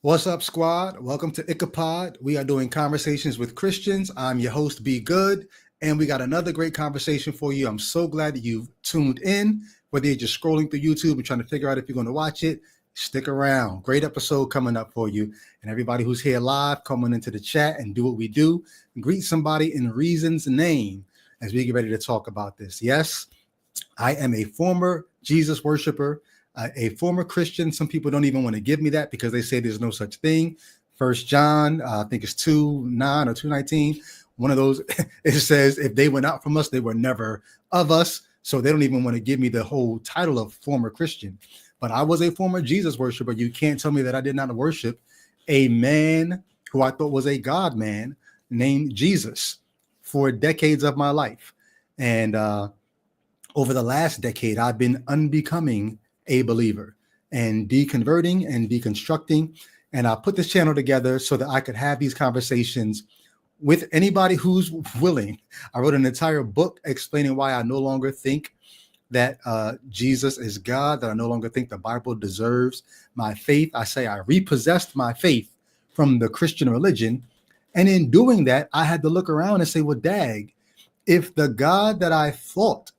What's up, squad? Welcome to Ichabod. We are doing conversations with Christians. I'm your host, Be Good, and we got another great conversation for you. I'm so glad that you've tuned in. Whether you're just scrolling through YouTube and trying to figure out if you're going to watch it, stick around. Great episode coming up for you. And everybody who's here live, coming into the chat and do what we do, greet somebody in Reason's name as we get ready to talk about this. Yes, I am a former Jesus worshiper, a former Christian. Some people don't even want to give me that because they say there's no such thing. First John, I think it's 2:9 or 2:19. One of those, it says, if they went out from us, they were never of us. So they don't even want to give me the whole title of former Christian. But I was a former Jesus worshiper. You can't tell me that I did not worship a man who I thought was a God man named Jesus for decades of my life. And over the last decade, I've been unbecoming a believer and deconverting and deconstructing. And I put this channel together so that I could have these conversations with anybody who's willing. I wrote an entire book explaining why I no longer think that Jesus is God, that I no longer think the Bible deserves my faith. I say I repossessed my faith from the Christian religion. And in doing that, I had to look around and say, well, dag, if the God that I thought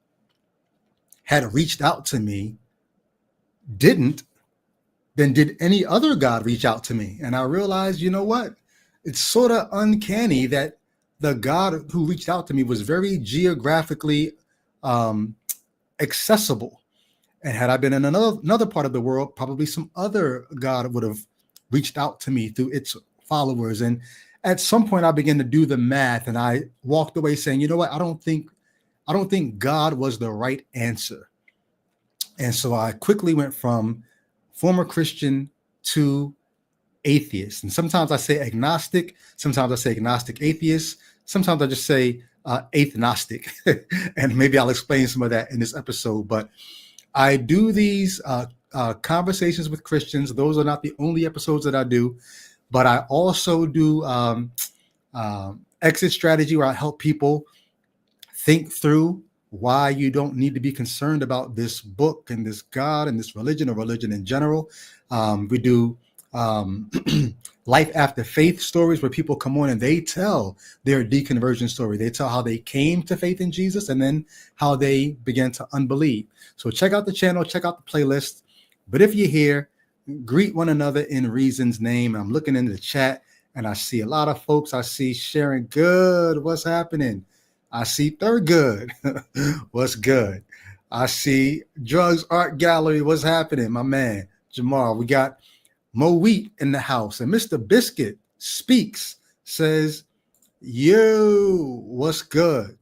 had reached out to me didn't, then did any other God reach out to me? And I realized, you know what? It's sort of uncanny that the God who reached out to me was very geographically accessible. And had I been in another part of the world, probably some other God would have reached out to me through its followers. And at some point I began to do the math and I walked away saying, you know what? I don't think God was the right answer. And so I quickly went from former Christian to atheist. And sometimes I say agnostic. Sometimes I say agnostic atheist. Sometimes I just say atheistic. And maybe I'll explain some of that in this episode. But I do these conversations with Christians. Those are not the only episodes that I do. But I also do exit strategy where I help people think through why you don't need to be concerned about this book and this God and this religion or religion in general. We do life after faith stories where people come on and they tell their deconversion story. They tell how they came to faith in Jesus and then how they began to unbelieve. So check out the channel, check out the playlist. But if you're here, greet one another in Reason's name. I'm looking into the chat and I see a lot of folks. I see sharing good. What's happening? I see Thurgood. What's good? I see Drugs Art Gallery. What's happening, my man? Jamal. We got Mo Wheat in the house. And Mr. Biscuit speaks, says, yo, what's good?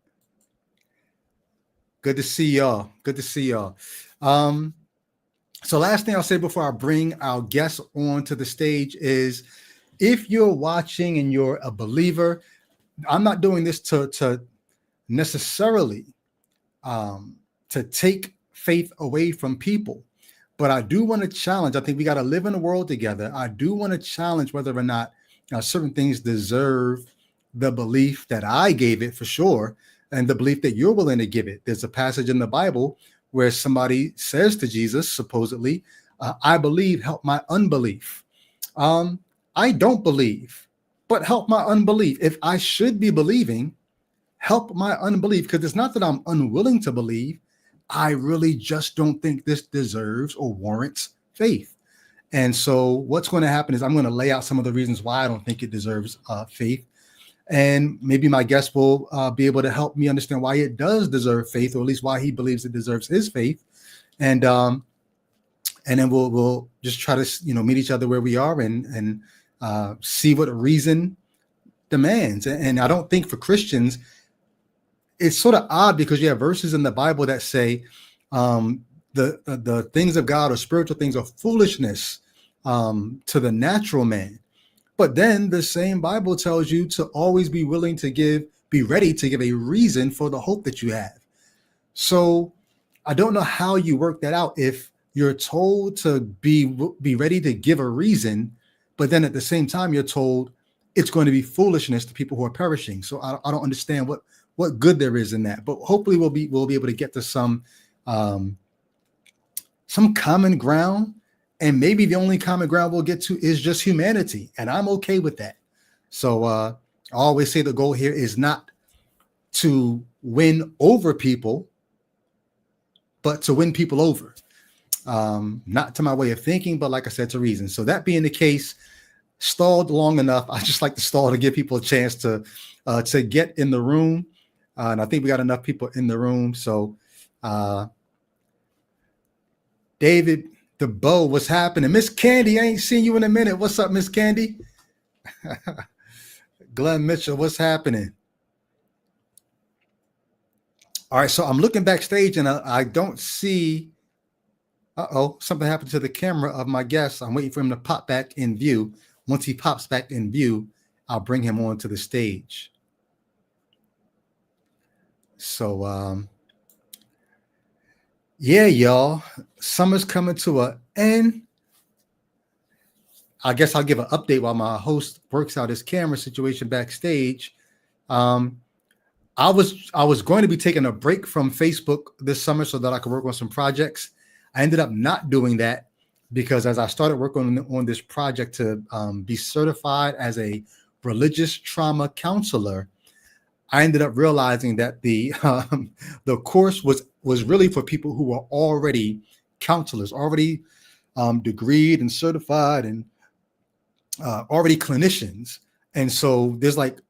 Good to see y'all. Good to see y'all. So last thing I'll say before I bring our guests onto the stage is if you're watching and you're a believer, I'm not doing this to necessarily to take faith away from people, but I do want to challenge. I think we got to live in a world together. I do want to challenge whether or not certain things deserve the belief that I gave it for sure, and the belief that you're willing to give it. There's a passage in the Bible where somebody says to Jesus, supposedly, I believe, help my unbelief. I don't believe, but help my unbelief. If I should be believing, help my unbelief, because it's not that I'm unwilling to believe. I really just don't think this deserves or warrants faith. And so what's going to happen is I'm going to lay out some of the reasons why I don't think it deserves faith. And maybe my guest will be able to help me understand why it does deserve faith, or at least why he believes it deserves his faith. And then we'll just try to meet each other where we are and see what reason demands. And I don't think for Christians, it's sort of odd because you have verses in the Bible that say the things of God or spiritual things are foolishness to the natural man. But then the same Bible tells you to always be ready to give a reason for the hope that you have. So I don't know how you work that out if you're told to be ready to give a reason, but then at the same time you're told it's going to be foolishness to people who are perishing. So I don't understand what good there is in that. But hopefully we'll be able to get to some common ground And maybe the only common ground we'll get to is just humanity. And I'm okay with that. So I always say the goal here is not to win over people, but to win people over. Not to my way of thinking, but like I said, to reason. So that being the case, stalled long enough. I just like to stall to give people a chance to get in the room. And I think we got enough people in the room. So David, the bow, what's happening? Miss Candy, I ain't seen you in a minute. What's up, Miss Candy? Glenn Mitchell, what's happening? All right, so I'm looking backstage and I don't see. Something happened to the camera of my guest. I'm waiting for him to pop back in view. Once he pops back in view, I'll bring him onto the stage. So, yeah, y'all, summer's coming to an end. I guess I'll give an update while my host works out his camera situation backstage. I was going to be taking a break from Facebook this summer so that I could work on some projects. I ended up not doing that because as I started working on this project to be certified as a religious trauma counselor, I ended up realizing that the course was really for people who were already counselors, already degreed and certified and already clinicians. And so there's like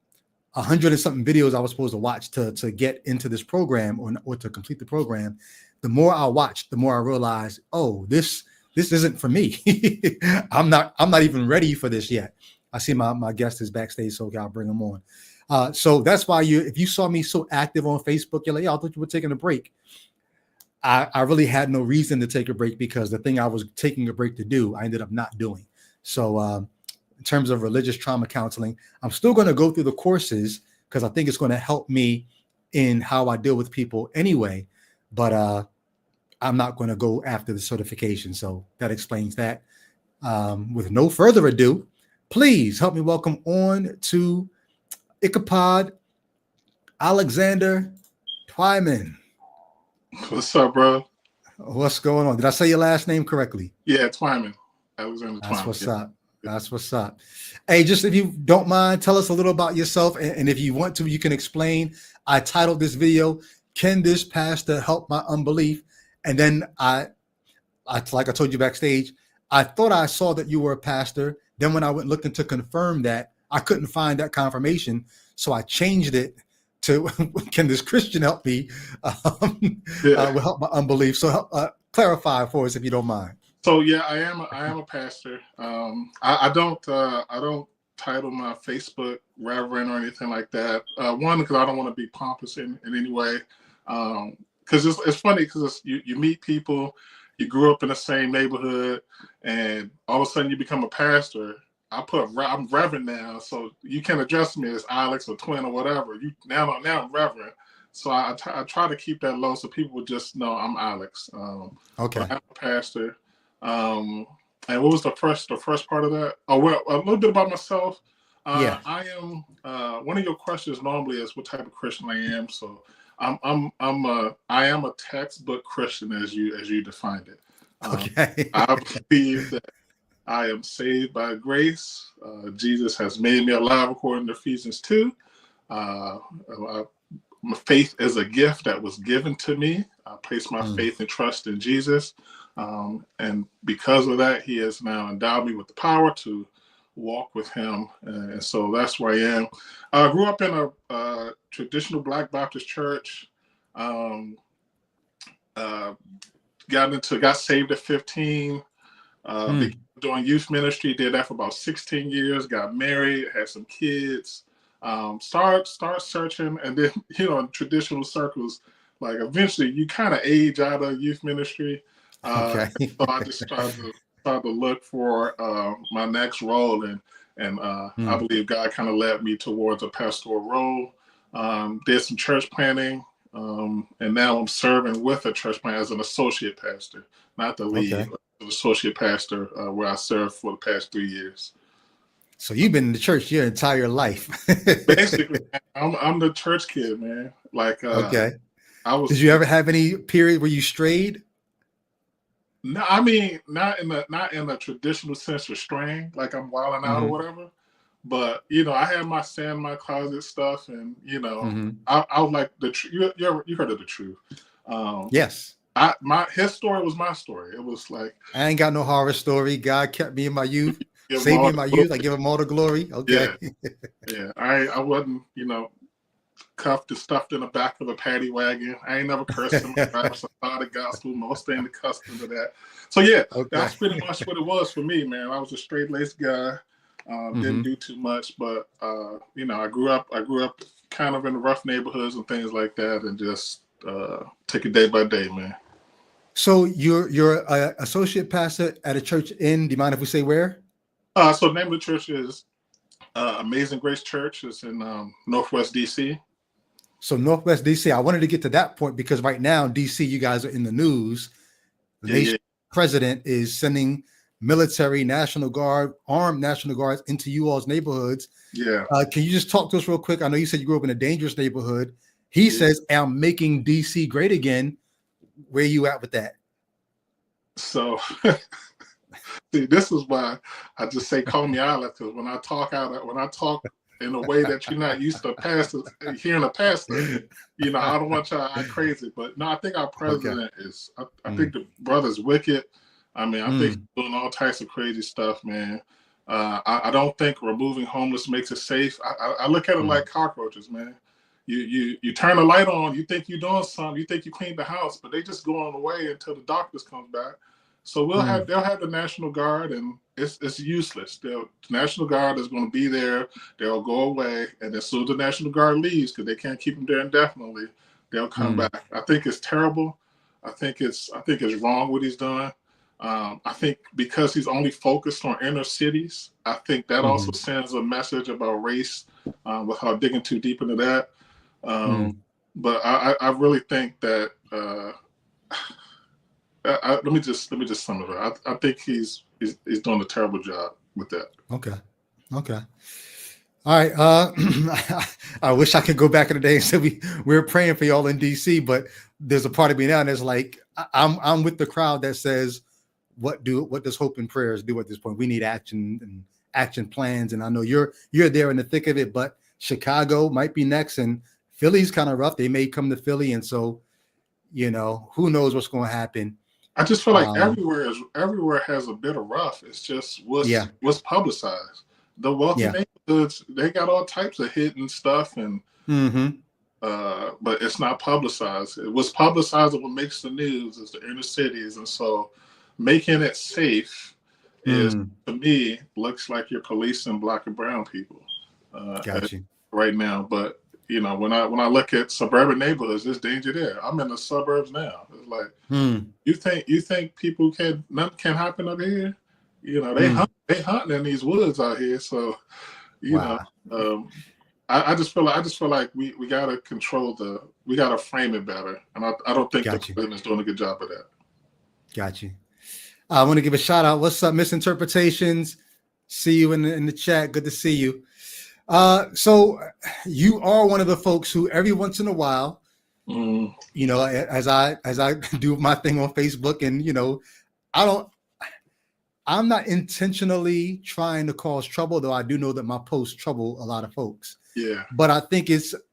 100 and something videos I was supposed to watch to get into this program or to complete the program. The more I watched, the more I realized, oh, this isn't for me. I'm not even ready for this yet. I see my guest is backstage, so I'll bring him on. So that's why if you saw me so active on Facebook, you're like, yeah, I thought you were taking a break. I really had no reason to take a break because the thing I was taking a break to do, I ended up not doing. So in terms of religious trauma counseling, I'm still going to go through the courses because I think it's going to help me in how I deal with people anyway. But I'm not going to go after the certification. So that explains that. With no further ado, please help me welcome on to Ichabod Alexander Twyman. What's up, bro? What's going on? Did I say your last name correctly? Yeah, Twyman. Alexander Twyman. That's what's up. That's what's up. Hey, just if you don't mind, tell us a little about yourself. And if you want to, you can explain. I titled this video, Can This Pastor Help My Unbelief? And then I like I told you backstage, I thought I saw that you were a pastor. Then when I went looking to confirm that, I couldn't find that confirmation. So I changed it to, can this Christian help me? Will help my unbelief. So clarify for us if you don't mind. So yeah, I am a pastor. I don't title my Facebook reverend or anything like that. One, because I don't want to be pompous in any way. Because it's funny because you meet people, you grew up in the same neighborhood, and all of a sudden you become a pastor. I'm Reverend now, so you can address me as Alex or Twin or whatever. Now I'm Reverend. So I try to keep that low so people would just know I'm Alex. Okay. I'm a pastor. And what was the first part of that? Oh, well, a little bit about myself. Yeah. I am. One of your questions normally is what type of Christian I am. So I am a textbook Christian as you defined it. Okay. I believe that I am saved by grace. Jesus has made me alive according to Ephesians 2. My faith is a gift that was given to me. I place my faith and trust in Jesus. And because of that, he has now endowed me with the power to walk with him. And so that's where I am. I grew up in a traditional Black Baptist church. Got saved at 15. Began doing youth ministry, did that for about 16 years, got married, had some kids. Start searching, and then in traditional circles, like eventually you kind of age out of youth ministry. Okay. So I just started to look for my next role, and I believe God kind of led me towards a pastoral role. Did some church planting, and now I'm serving with a church plant as an associate pastor, not the lead, but an associate pastor, where I served for the past 3 years. So you've been in the church your entire life. Basically, I'm the church kid, man. Like, okay. Did you ever have any period where you strayed? No, I mean not in a traditional sense of straying, like I'm wilding out or whatever. But I had my sand in my closet stuff, and I was like you heard of the truth. Yes. His story was my story. It was like, I ain't got no horror story. God kept me in my youth, give him saved me all in my the youth. I give him all the glory. Okay. yeah, yeah. I wasn't cuffed and stuffed in the back of a paddy wagon. I ain't never cursed in my life. So I thought the gospel. Most ain't accustomed to that. So yeah, Okay. that's pretty much what it was for me, man. I was a straight laced guy. Didn't do too much, but I grew up kind of in rough neighborhoods and things like that, and just take it day by day, man. So you're a associate pastor at a church in, do you mind if we say where? So the name of the church is Amazing Grace Church. It's in Northwest DC. So Northwest DC. I wanted to get to that point because right now, DC, you guys are in the news. The nation president is sending military, National Guard, armed National Guards into you all's neighborhoods. Yeah. Can you just talk to us real quick? I know you said you grew up in a dangerous neighborhood. He says, I'm making DC great again. Where are you at with that? So, see, this is why I just say call me out, because when I talk in a way that you're not used to hearing a pastor, I don't want y'all to act crazy. But no, I think our president is, I think the brother's wicked. I mean, I think he's doing all types of crazy stuff, man. I don't think removing homeless makes it safe. I look at it like cockroaches, man. You turn the light on, you think you're doing something, you think you cleaned the house, but they just go on the way until the doctors come back. So they'll have the National Guard, and it's useless. The National Guard is going to be there. They'll go away, and as soon as the National Guard leaves, because they can't keep them there indefinitely, they'll come back. I think it's terrible. I think it's wrong what he's done. I think because he's only focused on inner cities, I think that also sends a message about race, without digging too deep into that. But I really think that let me just sum it up. I think he's doing a terrible job with that. Okay. All right. I wish I could go back in the day and say we were praying for y'all in DC, but there's a part of me now that's like I'm with the crowd that says, what does hope and prayers do at this point? We need action and action plans. And I know you're there in the thick of it, but Chicago might be next, and Philly's kind of rough. They may come to Philly, and so who knows what's going to happen. I just feel like everywhere has a bit of rough. It's just what's publicized. The wealthy neighborhoods, they got all types of hidden stuff, and but it's not publicized. What's publicized and what makes the news is the inner cities, and so making it safe is, to me, looks like you're policing Black and brown people right now. But when I look at suburban neighborhoods, there's danger there. I'm in the suburbs now. It's like, you think people nothing can happen up here? They hunting in these woods out here. So, I just feel like we gotta we gotta frame it better, and I don't think the president's doing a good job of that. Got you. I want to give a shout out. What's up, Misinterpretations? See you in the chat. Good to see you. So you are one of the folks who every once in a while, as I do my thing on Facebook, and I'm not intentionally trying to cause trouble, though I do know that my posts trouble a lot of folks. Yeah. But I think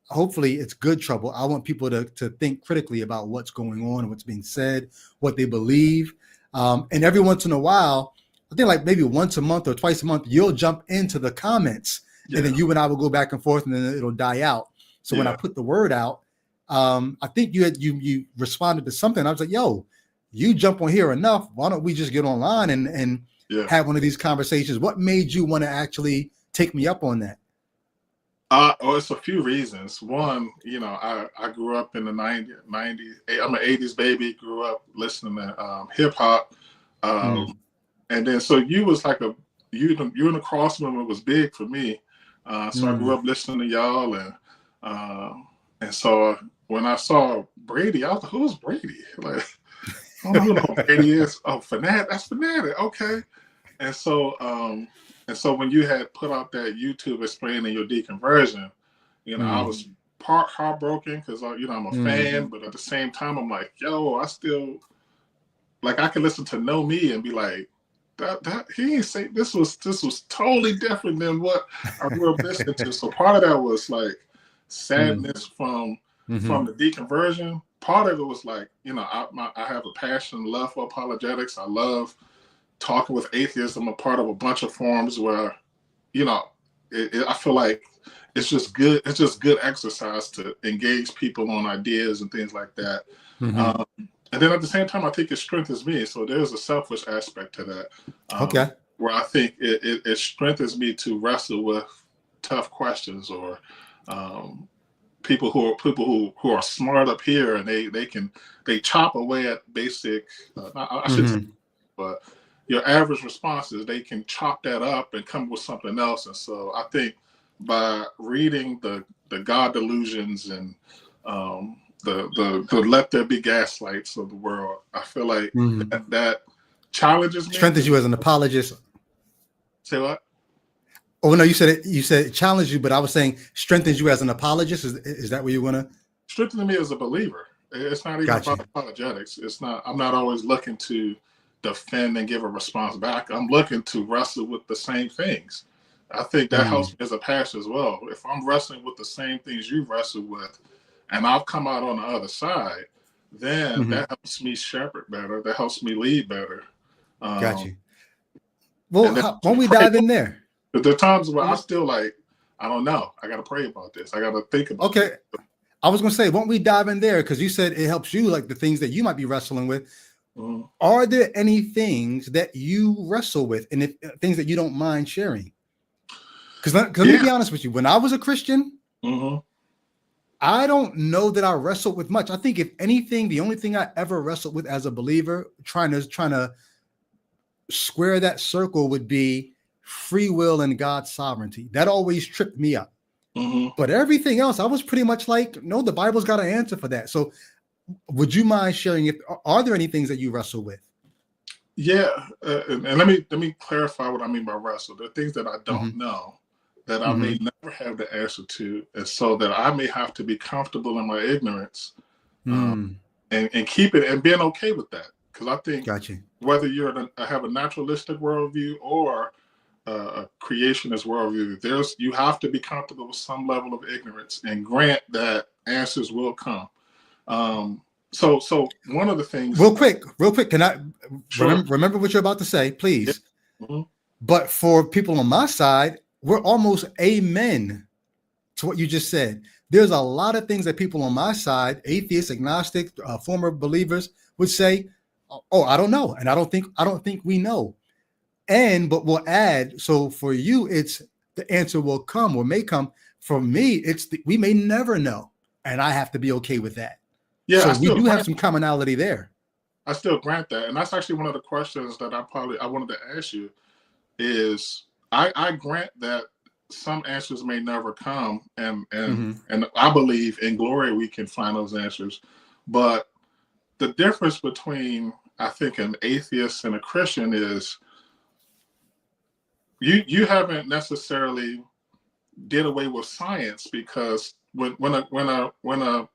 hopefully it's good trouble. I want people to think critically about what's going on, what's being said, what they believe. And every once in a while, I think like maybe once a month or twice a month, you'll jump into the comments. Yeah. And then you and I will go back and forth, and then it'll die out. So when I put the word out, I think you responded to something. I was like, yo, you jump on here enough. Why don't we just get online and have one of these conversations? What made you want to actually take me up on that? It's a few reasons. One, I grew up in the 90s. I'm an 80s baby, grew up listening to hip hop. And then, so you was like you in the cross movement was big for me. So I grew up listening to y'all, and so when I saw Brady, I was like, who's Brady? Like, I don't know who Brady is. Oh, Fanatic, that's Fanatic. Okay. And so when you had put out that YouTube explaining your deconversion, I was part heartbroken because I'm a fan, but at the same time I'm like, yo, like I can listen to Know Me and be like, that he ain't say this was totally different than what I grew up listening to. So part of that was like sadness from the deconversion. Part of it was like, you know, I have a passion, love for apologetics. I love talking with atheists. I'm a part of a bunch of forums where, you know, I feel like it's just good. It's just good exercise to engage people on ideas and things like that. And then at the same time, I think it strengthens me. So there's a selfish aspect to that. Okay. Where I think it strengthens me to wrestle with tough questions, or people who are smart up here, and they chop away at basic. I should say, but your average responses, they can chop that up and come with something else. And so I think by reading the God delusions and the let there be gaslights of the world, I feel like that challenges me. Strengthens you as an apologist. Say what? Oh no, you said it challenged you, but I was saying strengthens you as an apologist. Is that what you want to? Strengthens me as a believer. It's not even about apologetics. It's not. I'm not always looking to defend and give a response back. I'm looking to wrestle with the same things. I think that helps me as a pastor as well. If I'm wrestling with the same things you wrestle with, and I've come out on the other side, then that helps me shepherd better. That helps me lead better. Got you. Well, why don't we dive in there? But there are times where I still like, I don't know. I got to pray about this. I got to think about it. Okay. I was going to say, why don't we dive in there? Because you said it helps you, like the things that you might be wrestling with. Are there any things that you wrestle with, and things that you don't mind sharing? Because let me be honest with you. When I was a Christian, I don't know that I wrestled with much. I think if anything, the only thing I ever wrestled with as a believer, trying to square that circle, would be free will and God's sovereignty. That always tripped me up. But everything else, I was pretty much like, no, the Bible's got an answer for that. So would you mind sharing, are there any things that you wrestle with? Yeah. And let me clarify what I mean by wrestle. There are things that I don't know that I may never have the answer to. And so that I may have to be comfortable in my ignorance and keep it and being okay with that. Because I think whether you have a naturalistic worldview or a creationist worldview, you have to be comfortable with some level of ignorance and grant that answers will come. So one of the things. Real quick, can I remember what you're about to say, please? But for people on my side, we're almost amen to what you just said. There's a lot of things that people on my side, atheists, agnostic, former believers, would say, "Oh, I don't know," and I don't think we know. But we'll add. So for you, it's the answer will come or may come. For me, it's we may never know, and I have to be okay with that. Yeah, so we do have some commonality there. I still grant that, and that's actually one of the questions that I wanted to ask you. Is I grant that some answers may never come, and I believe in glory we can find those answers. But the difference between, I think, an atheist and a Christian is you haven't necessarily did away with science, because when a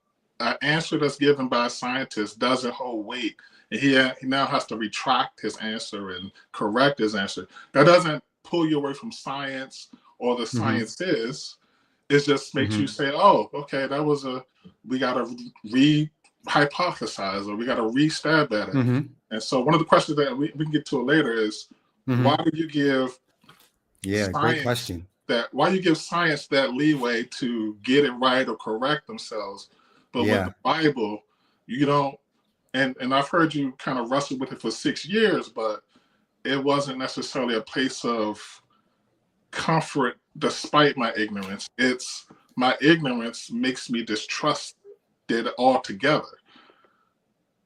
answer that's given by a scientist doesn't hold weight, and he now has to retract his answer and correct his answer, that doesn't pull you away from science or the science is. It just makes you say, oh, okay, we got to re-hypothesize, or we got to re-stab at it. And so one of the questions that we can get to it later is, why do you give great question. Why you give science that leeway to get it right or correct themselves, but with the Bible, you don't. And I've heard you kind of wrestle with it for 6 years, but it wasn't necessarily a place of comfort despite my ignorance. It's my ignorance makes me distrust it altogether.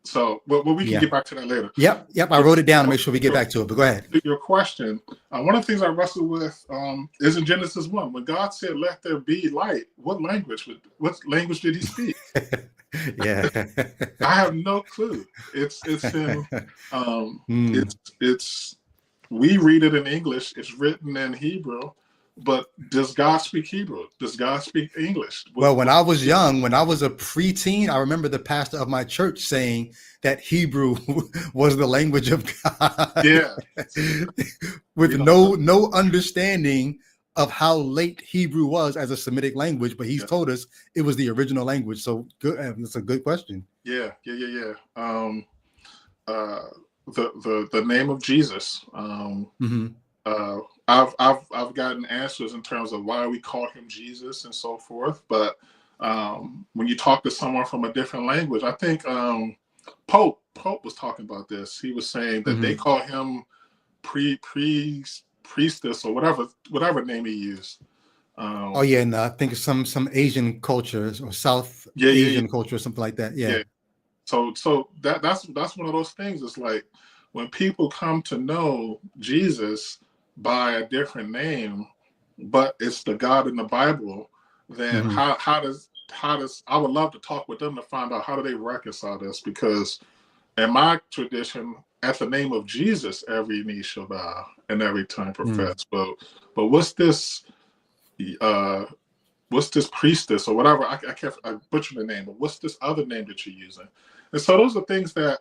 So, but we can get back to that later. Yep. I wrote it down to make sure we get back to it, but go ahead. Your question. One of the things I wrestle with is in Genesis 1. When God said, "Let there be light," what language did he speak? I have no clue. It's in we read it in English. It's written in Hebrew. but does God speak Hebrew? Does God speak English? Well, when I was young, when I was a preteen, I remember the pastor of my church saying that Hebrew was the language of God, Yeah. with You know, no understanding of how late Hebrew was as a Semitic language, but he's yeah, told us it was the original language. So good, that's a good question. yeah. Uh, the name of Jesus. Mm-hmm. Uh, I've gotten answers in terms of why we call him Jesus and so forth. But when you talk to someone from a different language, I think Pope was talking about this. He was saying that they Mm-hmm. call him priestess or whatever name he used. Oh yeah, and I think some Asian cultures or South Yeah. Asian culture or something like that. Yeah. Yeah. So that's one of those things. It's like when people come to know Jesus by a different name, but it's the God in the Bible, then Mm-hmm. how does I would love to talk with them to find out how do they reconcile this, because in my tradition, at the name of Jesus, every knee shall bow and every tongue Mm-hmm. profess. But uh what's this priestess or whatever? I can't, I butcher the name, but what's this other name that you're using? And so those are things that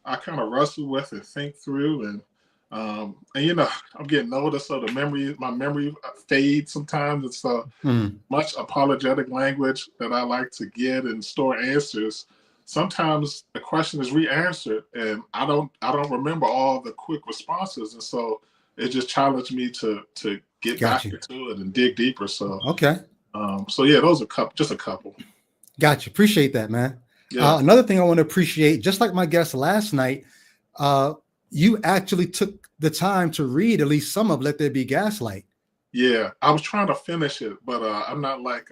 I kind of wrestle with and think through. And you know, I'm getting older, so my memory fades sometimes. It's Mm-hmm. much apologetic language that I like to get and store answers. Sometimes the question is re-answered, and I don't remember all the quick responses, and so it just challenged me to get Got back you. into it and dig deeper. So Okay. so yeah, those are just a couple. Got you. Appreciate that, man. Yeah, Another thing I want to appreciate, just like my guest last night, uh, you actually took the time to read at least some of Let There Be Gaslight. yeah. I was trying to finish it, but I'm not like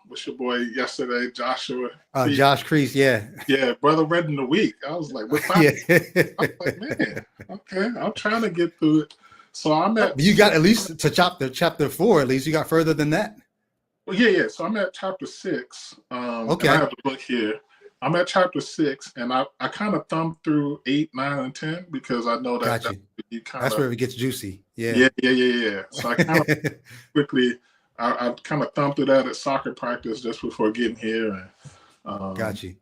what's your boy yesterday, Joshua Creek. Josh Kreese, yeah. Yeah, brother read in the week. I was like, with five. Yeah. I was like, man, okay. I'm trying to get through it. So I'm at You got at least to chapter 4, at least you got further than that. well, yeah. So I'm at chapter 6. And I Okay. have the book here. I'm at chapter 6, and I kind of thumbed through 8, 9, and 10 because I know that Got that you. you kind That's of where it gets juicy. Yeah. yeah. So I kind of quickly I kind of thumbed through that at soccer practice just before getting here, Got you.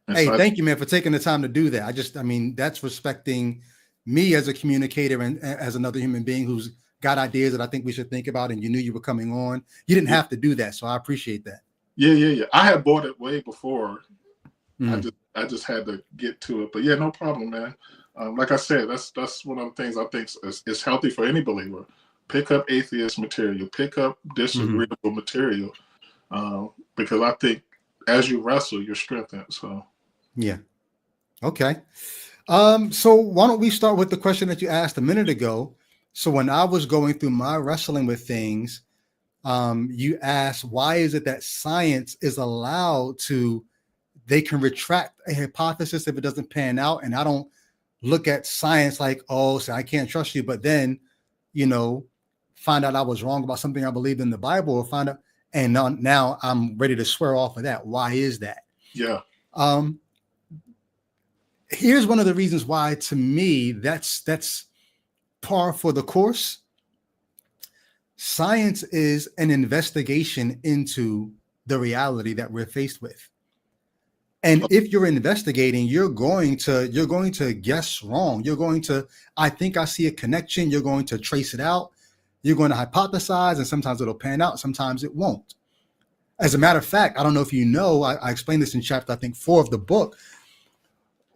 and Hey, so thank you, man, for taking the time to do that. I mean, that's respecting me as a communicator and as another human being who's got ideas that I think we should think about. And you knew you were coming on. You didn't yeah, have to do that. So I appreciate that. yeah. I had bought it way before. Mm. I just had to get to it, but yeah, no problem, man. Like I said, that's one of the things I think is healthy for any believer. Pick up atheist material, pick up Hmm. disagreeable material, because I think as you wrestle, you're strengthened. So Yeah. Okay. So why don't we start with the question that you asked a minute ago? So when I was going through my wrestling with things, you asked, why is it that science is allowed to, they can retract a hypothesis if it doesn't pan out? And I don't look at science like, oh, so I can't trust you, but then, you know, find out I was wrong about something I believed in the Bible, or find out, and now I'm ready to swear off of that. Why is that? yeah, Um, Here's one of the reasons why, to me, that's par for the course. Science is an investigation into the reality that we're faced with. And if you're investigating, you're going to guess wrong. You're going to, I think I see a connection. You're going to trace it out. You're going to hypothesize, and sometimes it'll pan out, sometimes it won't. As a matter of fact, I don't know if you know, I explained this in chapter, I think, 4 of the book.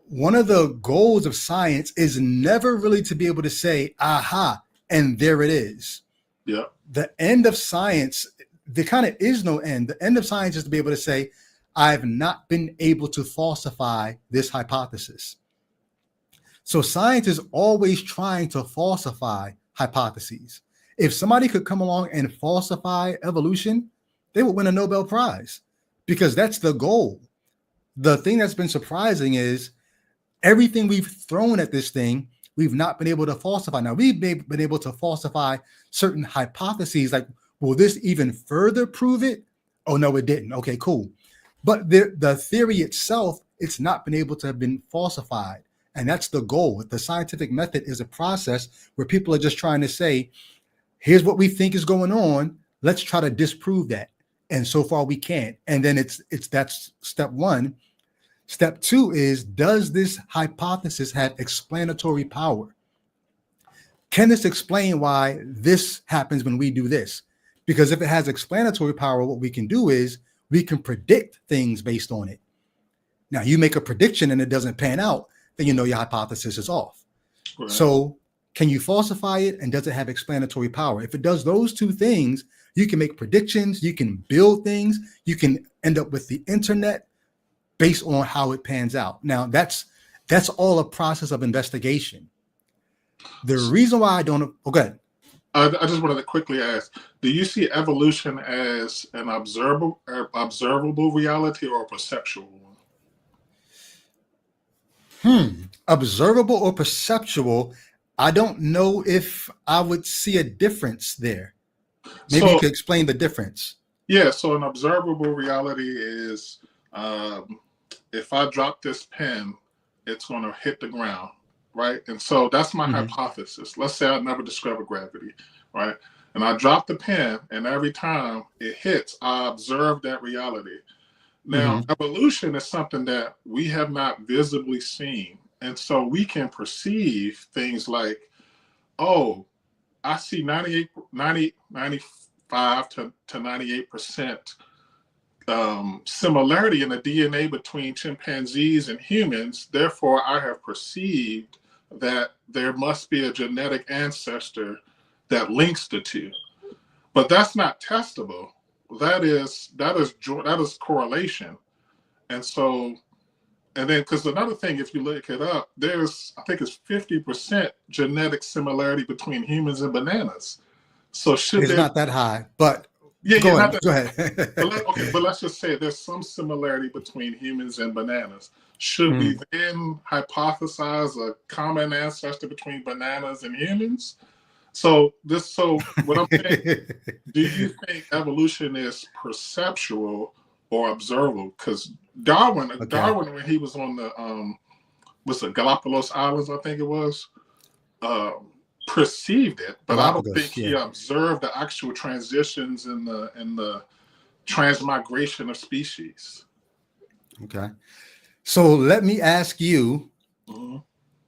One of the goals of science is never really to be able to say, aha, and there it is. yeah, The end of science, there kind of is no end. The end of science is to be able to say, I've not been able to falsify this hypothesis. So science is always trying to falsify hypotheses. If somebody could come along and falsify evolution, they would win a Nobel Prize, because that's the goal. The thing that's been surprising is everything we've thrown at this thing, we've not been able to falsify. Now, we've been able to falsify certain hypotheses, like, will this even further prove it? Oh, no, it didn't. Okay, cool. But the theory itself, it's not been able to have been falsified. And that's the goal. The scientific method is a process where people are just trying to say, here's what we think is going on. let's try to disprove that. And so far we can't. And then that's step one. Step two is, does this hypothesis have explanatory power? Can this explain why this happens when we do this? Because if it has explanatory power, what we can do is we can predict things based on it. Now, you make a prediction and it doesn't pan out, then you know your hypothesis is off. Right. So can you falsify it, and does it have explanatory power? If it does those two things, you can make predictions, you can build things, you can end up with the internet based on how it pans out. Now, that's all a process of investigation. The reason why I don't, okay. I just wanted to quickly ask, do you see evolution as an observable reality or a perceptual one? Observable or perceptual, I don't know if I would see a difference there. Maybe you could explain the difference. Yeah, so an observable reality is, if I drop this pen, it's going to hit the ground. Right. And so that's my hypothesis. Let's say I never discovered gravity. Right. And I drop the pen, and every time it hits, I observe that reality. Now, evolution is something that we have not visibly seen. And so we can perceive things like, oh, I see 95 to 98% similarity in the DNA between chimpanzees and humans. Therefore, I have perceived that there must be a genetic ancestor that links the two. But that's not testable. That is correlation. And so, and then, because another thing, if you look it up, there's, I think it's 50% genetic similarity between humans and bananas. So it's not that high, but go ahead. But let's just say there's some similarity between humans and bananas. Should we then hypothesize a common ancestor between bananas and humans? So what I'm saying, do you think evolution is perceptual or observable? Because Darwin, when he was on the Galapagos Islands, I think it was, perceived it, but I don't think he observed the actual transitions in the transmigration of species. Okay. So let me ask you,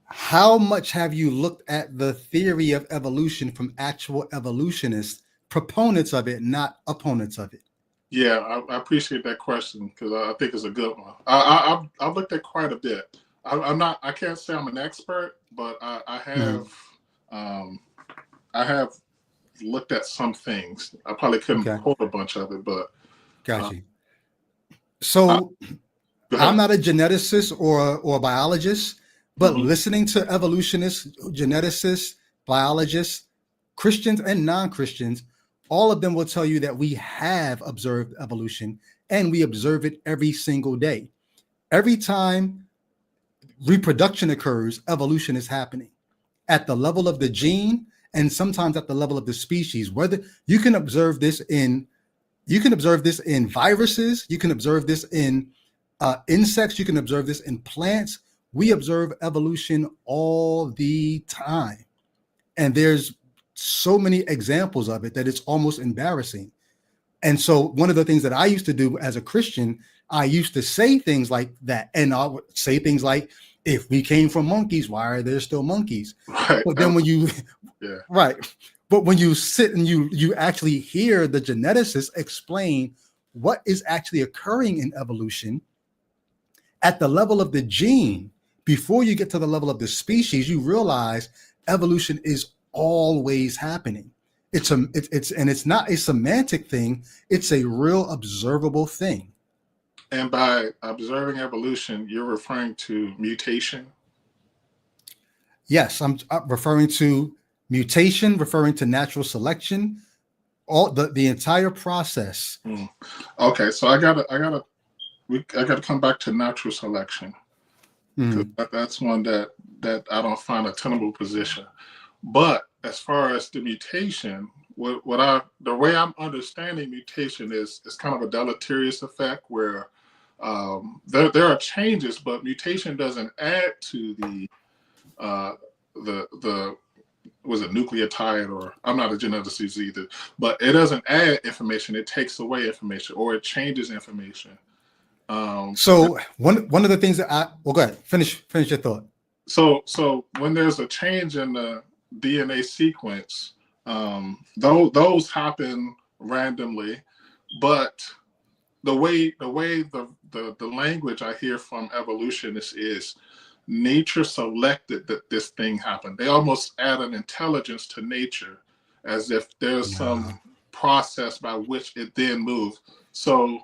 how much have you looked at the theory of evolution from actual evolutionists, proponents of it, not opponents of it? Yeah, I appreciate that question, because I think it's a good one. I've looked at quite a bit. I can't say I'm an expert, but I have looked at some things. I probably couldn't quote a bunch of it, but got you. So I'm not a geneticist or a biologist, but listening to evolutionists, geneticists, biologists, Christians and non-Christians, all of them will tell you that we have observed evolution, and we observe it every single day. Every time reproduction occurs, evolution is happening at the level of the gene, and sometimes at the level of the species. Whether you can observe this in viruses, you can observe this in insects, you can observe this in plants. We observe evolution all the time, and there's so many examples of it that it's almost embarrassing. And so one of the things that I used to do as a Christian, I used to say things like that, and I would say things like, if we came from monkeys, why are there still monkeys? Right. But then when you but when you sit and you actually hear the geneticists explain what is actually occurring in evolution at the level of the gene, before you get to the level of the species, you realize evolution is always happening. It's not a semantic thing, it's a real observable thing. And by observing evolution, you're referring to mutation? Yes, I'm referring to mutation, referring to natural selection, all the entire process. Okay, so I gotta come back to natural selection, because that's one that I don't find a tenable position. But as far as the mutation, the way I'm understanding mutation is kind of a deleterious effect where there are changes, but mutation doesn't add to the was a nucleotide, or I'm not a geneticist either, but it doesn't add information, it takes away information, or it changes information. So one of the things that well, go ahead, finish your thought. So when there's a change in the DNA sequence, those happen randomly, but the way the language I hear from evolutionists is nature selected that this thing happened. They almost add an intelligence to nature, as if there's some process by which it then moves. So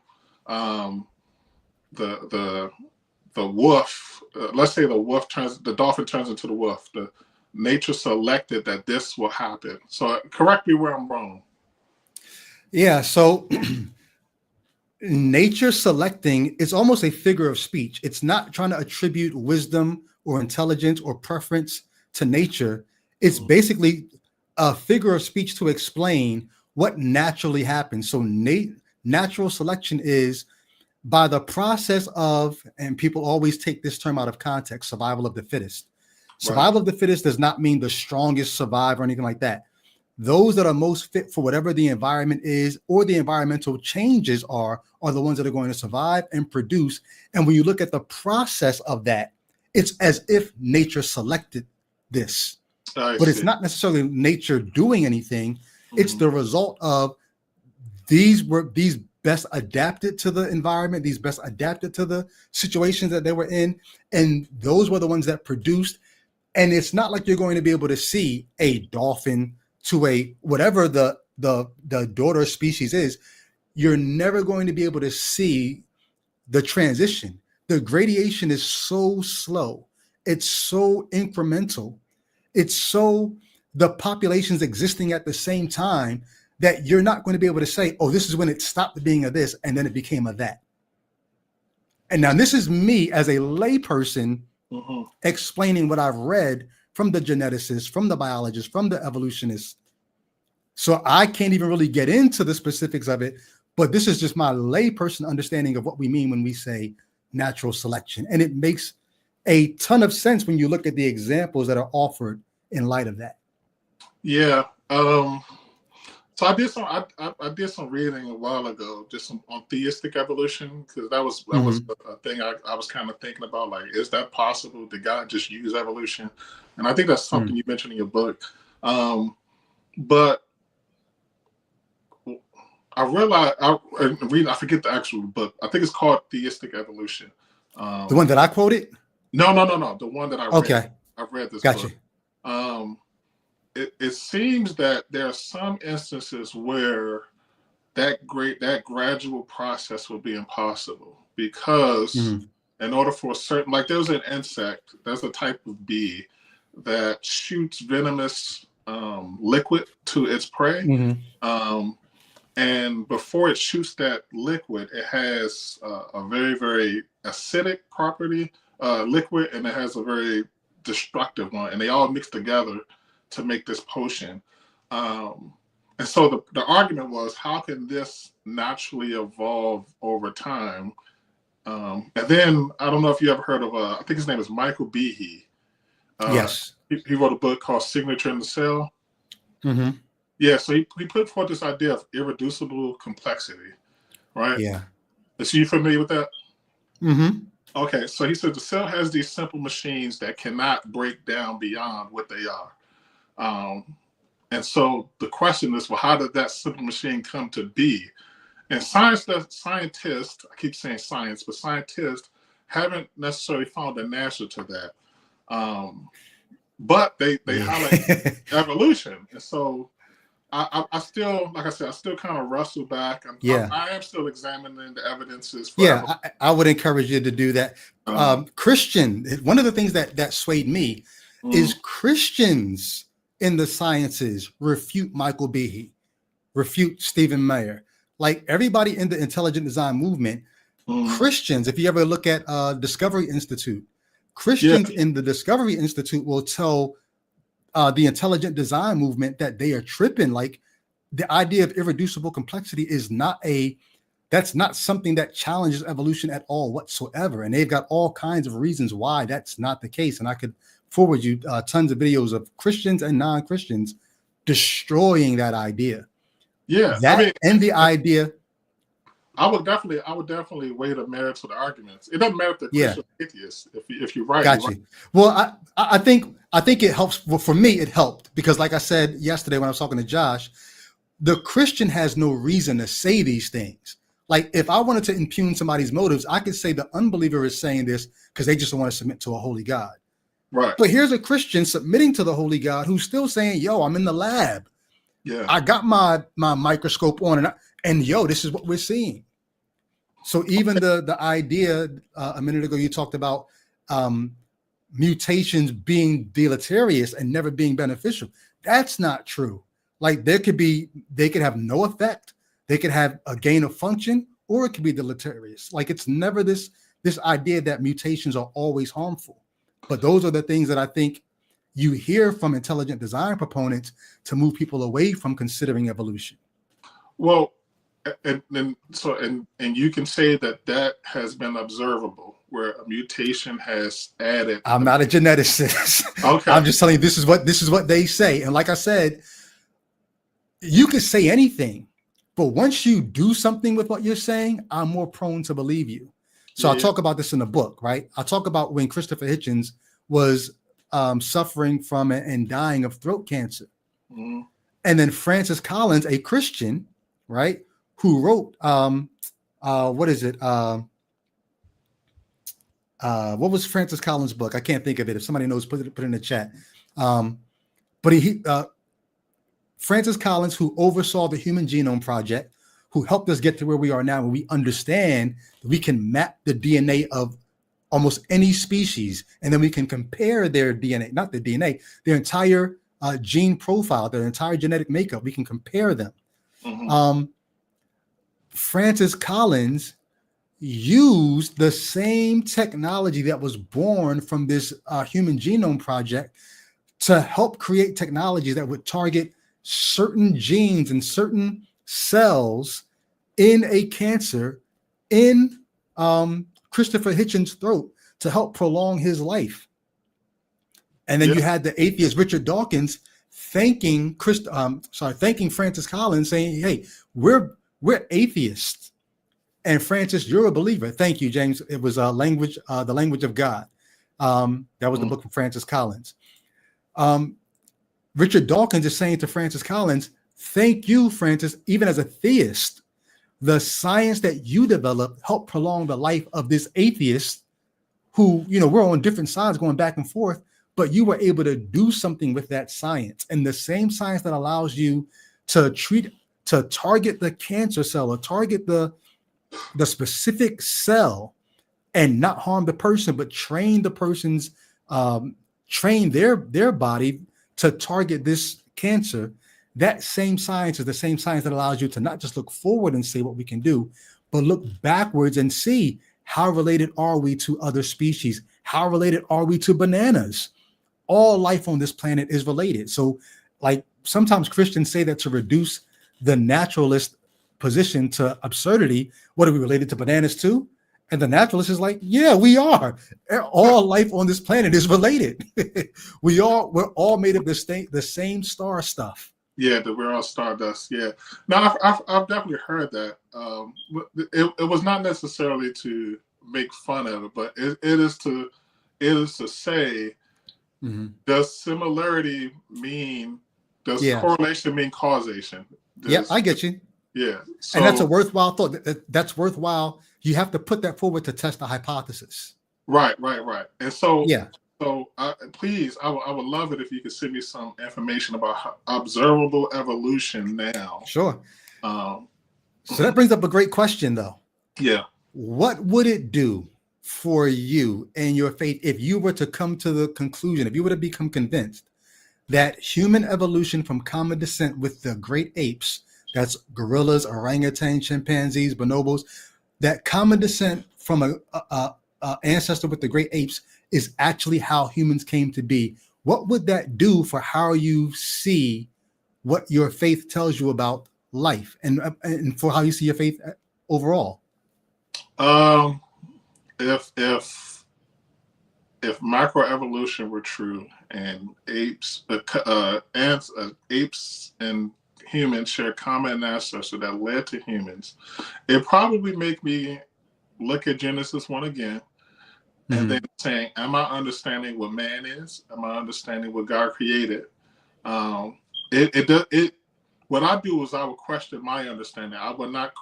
the wolf, let's say the dolphin turns into the wolf. The nature selected that this will happen. So correct me where I'm wrong. Yeah. So nature selecting is almost a figure of speech. It's not trying to attribute wisdom or intelligence or preference to nature. It's basically a figure of speech to explain what naturally happens. So natural selection is by the process of, and people always take this term out of context, survival of the fittest. Survival of the fittest does not mean the strongest survive or anything like that. Those that are most fit for whatever the environment is or the environmental changes are the ones that are going to survive and produce. And when you look at the process of that, it's as if nature selected this. But it's not necessarily nature doing anything. It's the result of these best adapted to the environment, these best adapted to the situations that they were in. And those were the ones that produced. And it's not like you're going to be able to see a dolphin to a whatever the daughter species is. You're never going to be able to see the transition. The gradation is so slow. It's so incremental. It's so the populations existing at the same time that you're not going to be able to say, oh, this is when it stopped being a this and then it became a that. And now this is me as a layperson explaining what I've read from the geneticists, from the biologists, from the evolutionists. So I can't even really get into the specifics of it, but this is just my layperson understanding of what we mean when we say natural selection. And it makes a ton of sense when you look at the examples that are offered in light of that. Yeah. So I did some reading a while ago, just on theistic evolution, because that was a thing I was kind of thinking about. Like, is that possible? Did God just use evolution? And I think that's something you mentioned in your book. But I realized I forget the actual book. I think it's called Theistic Evolution. The one that I quoted? No. The one that I read. Okay. I read this book. It seems that there are some instances where that gradual process will be impossible, because in order for a certain, like there's an insect, there's a type of bee that shoots venomous liquid to its prey. And before it shoots that liquid, it has a very, very acidic property liquid, and it has a very destructive one, and they all mix together to make this potion. And so the argument was, how can this naturally evolve over time? And then I don't know if you ever heard of I think his name is Michael Behe. Yes. He wrote a book called Signature in the Cell. Yeah, so he put forth this idea of irreducible complexity, right? Yeah. Is you familiar with that? Okay, so he said the cell has these simple machines that cannot break down beyond what they are. And so the question is, well, how did that simple machine come to be? And scientists, I keep saying science, but scientists haven't necessarily found an answer to that. But they highlight evolution. And so I still, like I said, I still kind of wrestle back. I am still examining the evidences. I would encourage you to do that. Christian, one of the things that swayed me is Christians in the sciences refute Michael Behe, refute Stephen Meyer. Like everybody in the intelligent design movement, Christians, if you ever look at Discovery Institute, Christians in the Discovery Institute will tell the intelligent design movement that they are tripping. Like the idea of irreducible complexity is that's not something that challenges evolution at all whatsoever. And they've got all kinds of reasons why that's not the case. And I could forward you tons of videos of Christians and non-Christians destroying that idea. Yeah, That I mean, and the idea. I would definitely weigh the merits of the arguments. It doesn't matter if they're Yeah, Christian or atheists. If you're right, you're got right. you. Well, I think it helps. Well, for me, it helped because, like I said yesterday when I was talking to Josh, the Christian has no reason to say these things. Like if I wanted to impugn somebody's motives, I could say the unbeliever is saying this because they just don't want to submit to a holy God. Right. But here's a Christian submitting to the holy God who's still saying, yo, I'm in the lab. Yeah. I got my microscope on and yo, this is what we're seeing. So even the idea a minute ago, you talked about mutations being deleterious and never being beneficial. That's not true. Like they could have no effect. They could have a gain of function, or it could be deleterious. Like it's never this idea that mutations are always harmful. But those are the things that I think you hear from intelligent design proponents to move people away from considering evolution. Well, and you can say that has been observable, where a mutation has added. I'm not a geneticist. Okay. I'm just telling you this is what they say. And like I said, you could say anything, but once you do something with what you're saying, I'm more prone to believe you. So I talk about this in the book, right? I talk about when Christopher Hitchens was suffering from and dying of throat cancer. Mm-hmm. And then Francis Collins, a Christian, right, who wrote, what is it? What was Francis Collins' book? I can't think of it. If somebody knows, put it in the chat. But Francis Collins, who oversaw the Human Genome Project, who helped us get to where we are now, where we understand that we can map the DNA of almost any species, and then we can compare their DNA, not the DNA, their entire gene profile, their entire genetic makeup. We can compare them. Mm-hmm. Francis Collins used the same technology that was born from this Human Genome Project to help create technologies that would target certain genes and certain cells in a cancer in Christopher Hitchens' throat to help prolong his life. And then you had the atheist Richard Dawkins thanking Francis Collins, saying, "Hey, we're atheists, and Francis, you're a believer." Thank you, James. It was the language of God. That was the book from Francis Collins. Richard Dawkins is saying to Francis Collins, "Thank you, Francis, even as a theist, the science that you developed helped prolong the life of this atheist who, we're on different sides going back and forth, but you were able to do something with that science. And the same science that allows you to target the cancer cell or target the specific cell and not harm the person, but train the person's, train their body to target this cancer. That same science is the same science that allows you to not just look forward and say what we can do, but look backwards and see how related are we to other species? How related are we to bananas? All life on this planet is related. So like sometimes Christians say that to reduce the naturalist position to absurdity. What are we related to bananas too? And the naturalist is like, yeah, we are. All life on this planet is related. We're all made of the same star stuff. Yeah, that we're all stardust. Yeah. No, I've definitely heard that. It was not necessarily to make fun of it, but it is to say, mm-hmm. Does similarity mean? Does correlation mean causation? I get you. Yeah, and that's a worthwhile thought. That's worthwhile. You have to put that forward to test the hypothesis. Right. And so, So please, I would love it if you could send me some information about observable evolution now. Sure. So that brings up a great question, though. Yeah. What would it do for you and your faith if you were to come to the conclusion, if you were to become convinced that human evolution from common descent with the great apes, that's gorillas, orangutan, chimpanzees, bonobos, that common descent from a ancestor with the great apes is actually how humans came to be? What would that do for how you see what your faith tells you about life and for how you see your faith overall? If if microevolution were true and apes and humans share common ancestor that led to humans, it probably make me look at Genesis 1 again, and then saying, am I understanding what man is? Am I understanding what God created? What I do is I would question my understanding. I would not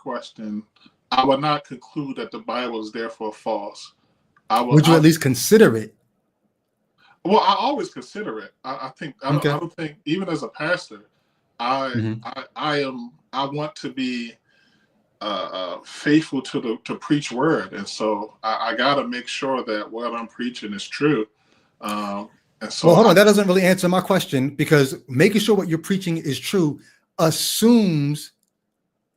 conclude that the Bible is therefore false. Would you at least consider it? Well, I always consider it. I don't think, even as a pastor, I want to be faithful to preach word, and so I got to make sure that what I'm preaching is true. And so, well, hold on, that doesn't really answer my question, because making sure what you're preaching is true assumes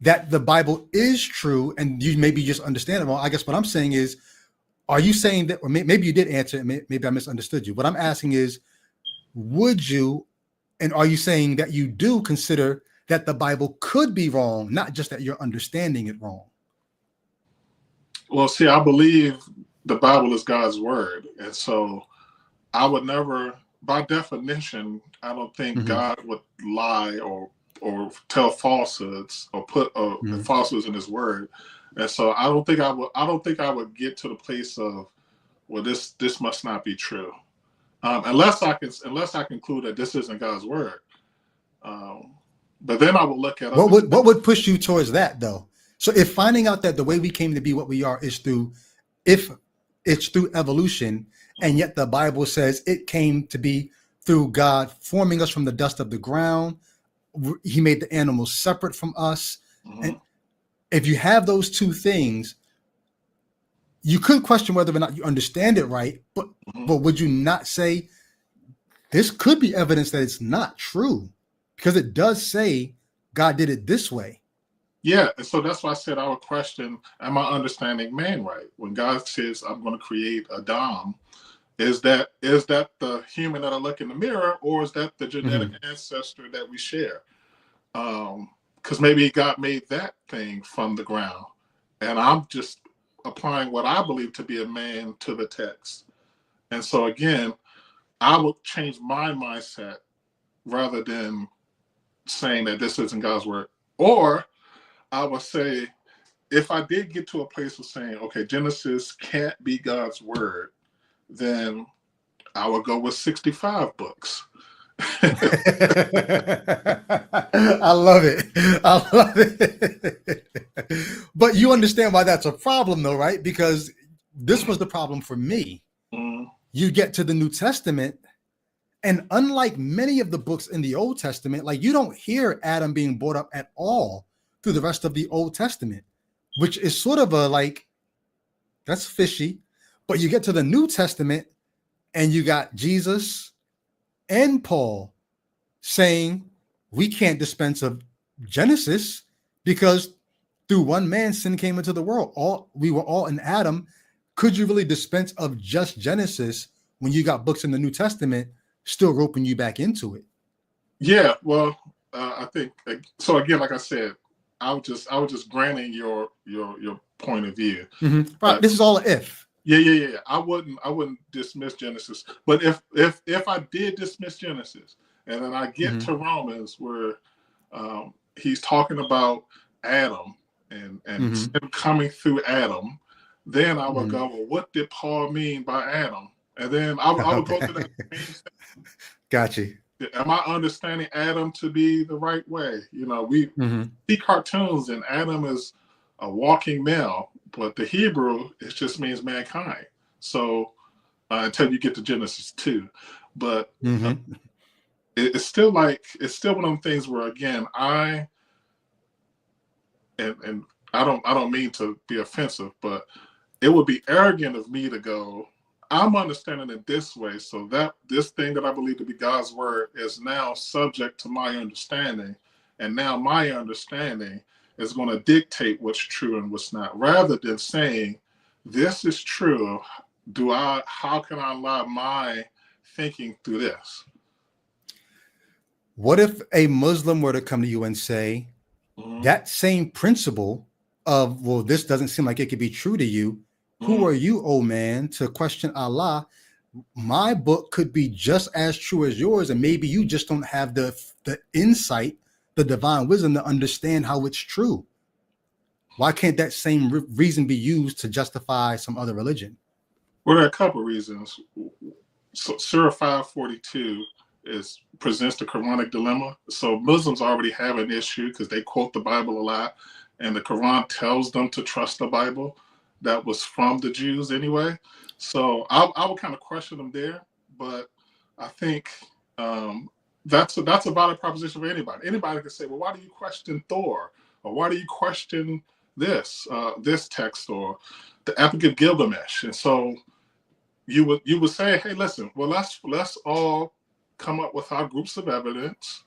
that the Bible is true, and you maybe just understand it wrong. I guess what I'm saying is, are you saying that, or maybe you did answer it, maybe I misunderstood you. What I'm asking is, would you, and are you saying that you do consider that the Bible could be wrong, not just that you're understanding it wrong? Well, see, I believe the Bible is God's word, and so I would never, by definition, I don't think God would lie or tell falsehoods or put falsehoods in his word. And so I don't think I would get to the place of, well, this must not be true, unless I conclude that this isn't God's word. But then I would look at what would push you towards that, though. So if finding out that the way we came to be what we are is through evolution, and yet the Bible says it came to be through God forming us from the dust of the ground, he made the animals separate from us, and if you have those two things, you could question whether or not you understand it right, but would you not say this could be evidence that it's not true? Because it does say God did it this way. Yeah, and so that's why I said I would question, am I understanding man right? When God says I'm going to create Adam, is that the human that I look in the mirror, or is that the genetic ancestor that we share? Because maybe God made that thing from the ground, and I'm just applying what I believe to be a man to the text. And so again, I would change my mindset rather than saying that this isn't God's word. Or I would say, if I did get to a place of saying, okay, Genesis can't be God's word, then I would go with 65 books. I love it. I love it. But you understand why that's a problem, though, right? Because this was the problem for me. You get to the New Testament, and unlike many of the books in the Old Testament, like, you don't hear Adam being brought up at all through the rest of the Old Testament, which is sort of that's fishy. But you get to the New Testament, and you got Jesus and Paul saying we can't dispense of Genesis because through one man sin came into the world. We were all in Adam. Could you really dispense of just Genesis when you got books in the New Testament still roping you back into it? Yeah, well, I think so. Again, like I said, I was just granting your point of view. Right. This is all an if. Yeah. I wouldn't dismiss Genesis, but if I did dismiss Genesis, and then I get to Romans where he's talking about Adam and sin coming through Adam, then I would go, well, what did Paul mean by Adam? And then I would go to that. Got you. Am I understanding Adam to be the right way? You know, we see cartoons and Adam is a walking male, but the Hebrew, it just means mankind. So until you get to Genesis 2, but it's still one of them things where, again, I don't mean to be offensive, but it would be arrogant of me to go, I'm understanding it this way, so that this thing that I believe to be God's word is now subject to my understanding, and now my understanding is going to dictate what's true and what's not, rather than saying this is true. How can I allow my thinking through this? What if a Muslim were to come to you and say that same principle of, well, this doesn't seem like it could be true to you. Who are you, oh man, to question Allah? my book could be just as true as yours, and maybe you just don't have the insight, the divine wisdom to understand how it's true. Why can't that same reason be used to justify some other religion? Well, there are a couple of reasons. So Surah 542 presents the Quranic dilemma. So Muslims already have an issue because they quote the Bible a lot, and the Quran tells them to trust the Bible that was from the Jews anyway. So I would kind of question them there, but I think that's a valid proposition for anybody. Anybody can say, well, why do you question Thor, or why do you question this text, or the Epic of Gilgamesh? And so you would say, hey, listen, well, let's all come up with our groups of evidence,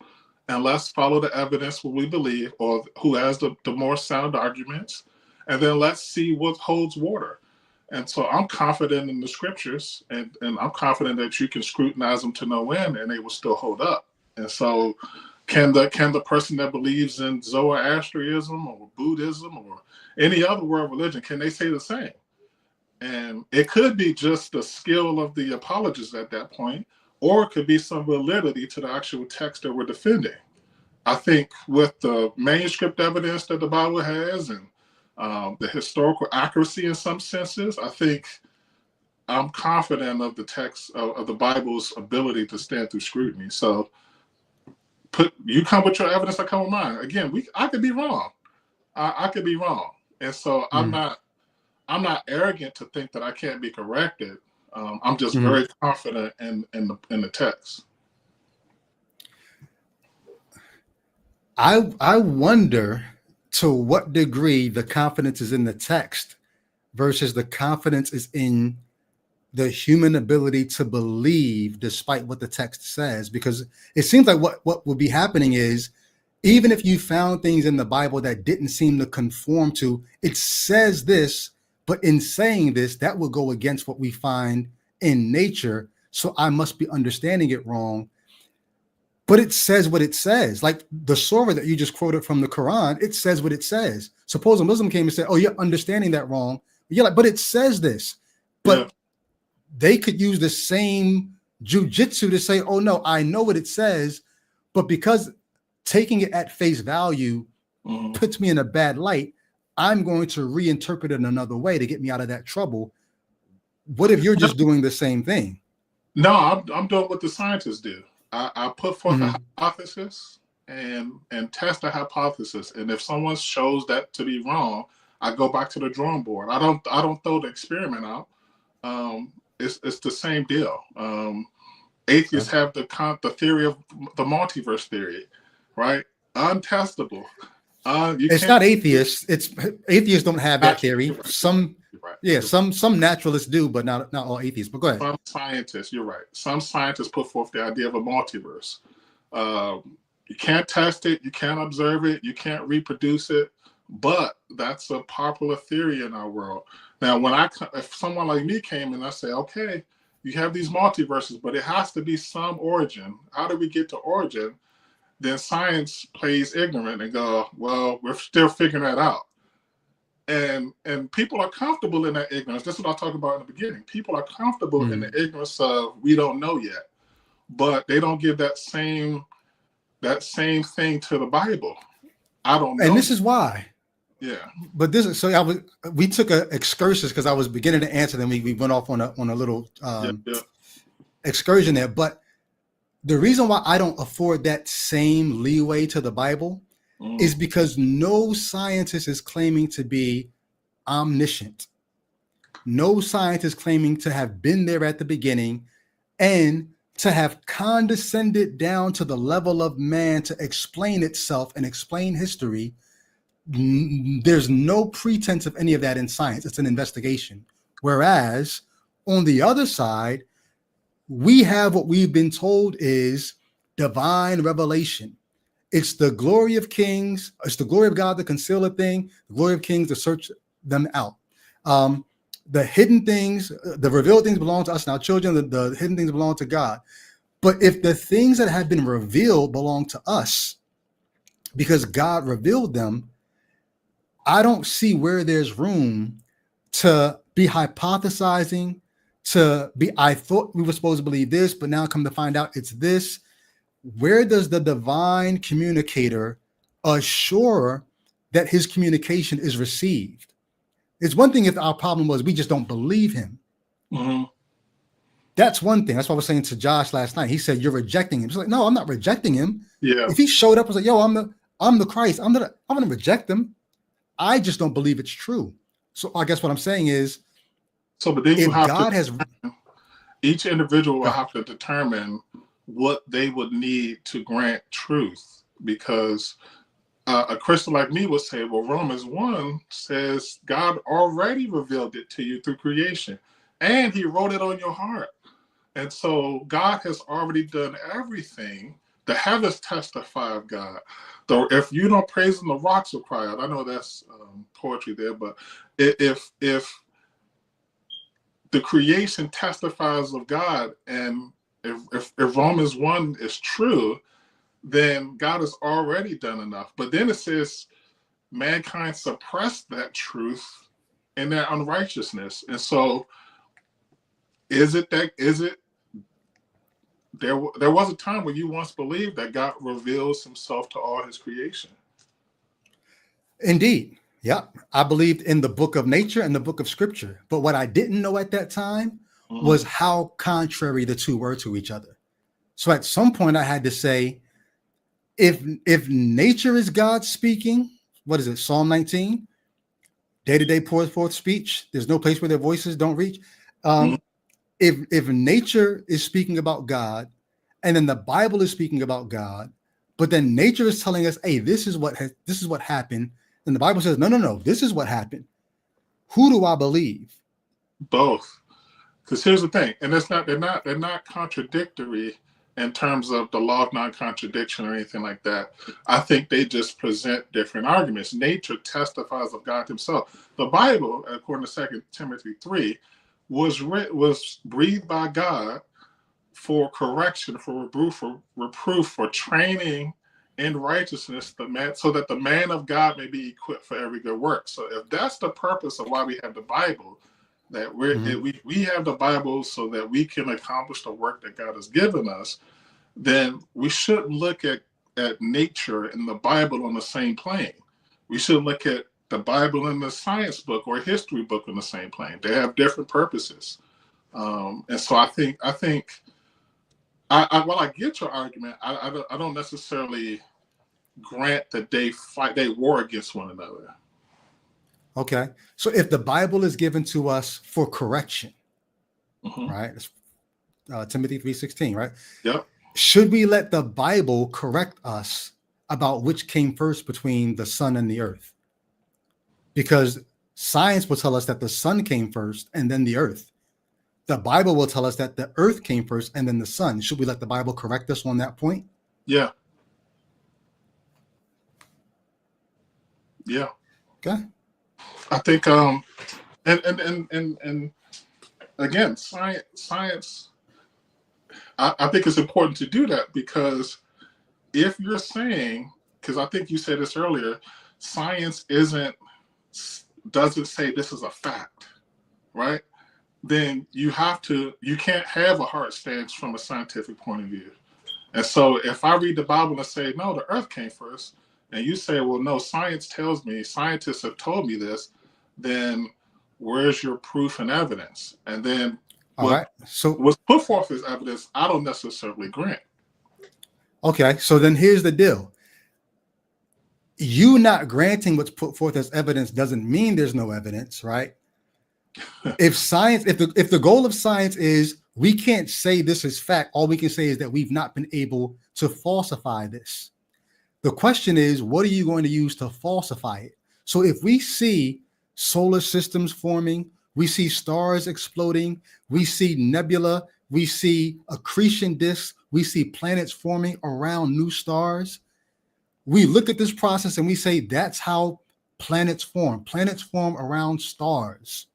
and let's follow the evidence what we believe, or who has the more sound arguments, and then let's see what holds water. And so I'm confident in the scriptures, and I'm confident that you can scrutinize them to no end, and they will still hold up. And so can the person that believes in Zoroastrianism or Buddhism or any other world religion, can they say the same? And it could be just the skill of the apologists at that point, or it could be some validity to the actual text that we're defending. I think with the manuscript evidence that the Bible has, and the historical accuracy in some senses, I think I'm confident of the text of the Bible's ability to stand through scrutiny. So you come with your evidence, I come with mine. Again, I could be wrong. I could be wrong. And so I'm not arrogant to think that I can't be corrected. I'm just very confident in the text. I wonder to what degree the confidence is in the text versus the confidence is in the human ability to believe despite what the text says. Because it seems like what would be happening is, even if you found things in the Bible that didn't seem to conform to, it says this, but in saying this, that will go against what we find in nature. So I must be understanding it wrong. But it says what it says. Like the surah that you just quoted from the Quran, it says what it says. Suppose a Muslim came and said, oh, you're understanding that wrong. You're like, but it says this. But they could use the same jujitsu to say, oh, no, I know what it says. But because taking it at face value puts me in a bad light, I'm going to reinterpret it another way to get me out of that trouble. What if you're just doing the same thing? No, I'm doing what the scientists do. I put forth a hypothesis and test the hypothesis. And if someone shows that to be wrong, I go back to the drawing board. I don't throw the experiment out. It's the same deal. Atheists have the theory of the multiverse theory, right? Untestable. It's not atheists. It's atheists don't have that theory. Right. Some naturalists do, but not all atheists. But go ahead. Some scientists, you're right. Some scientists put forth the idea of a multiverse. You can't test it, you can't observe it, you can't reproduce it, but that's a popular theory in our world. Now, if someone like me came and I say, okay, you have these multiverses, but it has to be some origin. How do we get to origin? Then science plays ignorant and go, well, we're still figuring that out. And people are comfortable in that ignorance. That's what I talked about in the beginning. People are comfortable in the ignorance of we don't know yet, but they don't give that same thing to the Bible. I don't know. And this is why. Yeah. But we took a excursus because I was beginning to answer them. We went off on a little excursion there. But the reason why I don't afford that same leeway to the Bible is because no scientist is claiming to be omniscient. No scientist claiming to have been there at the beginning and to have condescended down to the level of man to explain itself and explain history. There's no pretense of any of that in science. It's an investigation. Whereas on the other side, we have what we've been told is divine revelation. It's the glory of kings. It's the glory of God to conceal a thing, the glory of kings to search them out. The hidden things, the revealed things belong to us and our children. The hidden things belong to God. But if the things that have been revealed belong to us because God revealed them, I don't see where there's room to be hypothesizing, to be, I thought we were supposed to believe this, but now come to find out it's this. Where does the divine communicator assure that his communication is received? It's one thing if our problem was we just don't believe him. Mm-hmm. That's one thing. That's what I was saying to Josh last night. He said, you're rejecting him. It's like, no, I'm not rejecting him. Yeah. If he showed up and was like, yo, I'm the Christ, I'm going to reject him. I just don't believe it's true. So I guess what I'm saying is, so, but then if you have God to, has, each individual will have to determine what they would need to grant truth, because a Christian like me would say, well, Romans 1 says God already revealed it to you through creation, and he wrote it on your heart. And so God has already done everything. The heavens testify of God. Though if you don't praise him, the rocks will cry out. I know that's poetry there, but if the creation testifies of God, and if Romans 1 is true, then God has already done enough. But then it says mankind suppressed that truth in their unrighteousness. And so there was a time when you once believed that God reveals himself to all his creation. Indeed. Yeah. I believed in the book of nature and the book of scripture. But what I didn't know at that time was how contrary the two were to each other. So at some point I had to say, if nature is God speaking, what is it? Psalm 19, day to day pours forth speech. There's no place where their voices don't reach. If nature is speaking about God, and then the Bible is speaking about God, but then nature is telling us, hey, this is what happened. And the Bible says, no, this is what happened. Who do I believe? Both. Because here's the thing, and they're not contradictory in terms of the law of non-contradiction or anything like that. I think they just present different arguments. Nature testifies of God himself. The Bible, according to 2 Timothy 3, was breathed by God for correction, for reproof, for training in righteousness, so that the man of God may be equipped for every good work. So if that's the purpose of why we have the Bible, that we have the Bible so that we can accomplish the work that God has given us, then we shouldn't look at nature and the Bible on the same plane. We should look at the Bible and the science book or history book on the same plane. They have different purposes. And so I think while I get your argument, I don't necessarily grant that they war against one another. Okay. So if the Bible is given to us for correction, right? It's, Timothy 3:16, right? Yep. Should we let the Bible correct us about which came first between the sun and the earth? Because science will tell us that the sun came first and then the earth. The Bible will tell us that the earth came first and then the sun. Should we let the Bible correct us on that point? Yeah. Yeah. Okay. I think and again, science I think it's important to do that, because if you're saying, because I think you said this earlier, science doesn't say this is a fact, right? Then you can't have a hard stance from a scientific point of view. And so if I read the Bible and say, no, the earth came first, and you say, well, no, science tells me, scientists have told me this, then where's your proof and evidence? And then so what's put forth as evidence, I don't necessarily grant. Okay, so then here's the deal. You not granting what's put forth as evidence doesn't mean there's no evidence, right? If the goal of science is we can't say this is fact, all we can say is that we've not been able to falsify this. The question is, what are you going to use to falsify it? So if we see solar systems forming, we see stars exploding, we see nebula, we see accretion disks, we see planets forming around new stars, we look at this process and we say that's how planets form. Planets form around stars.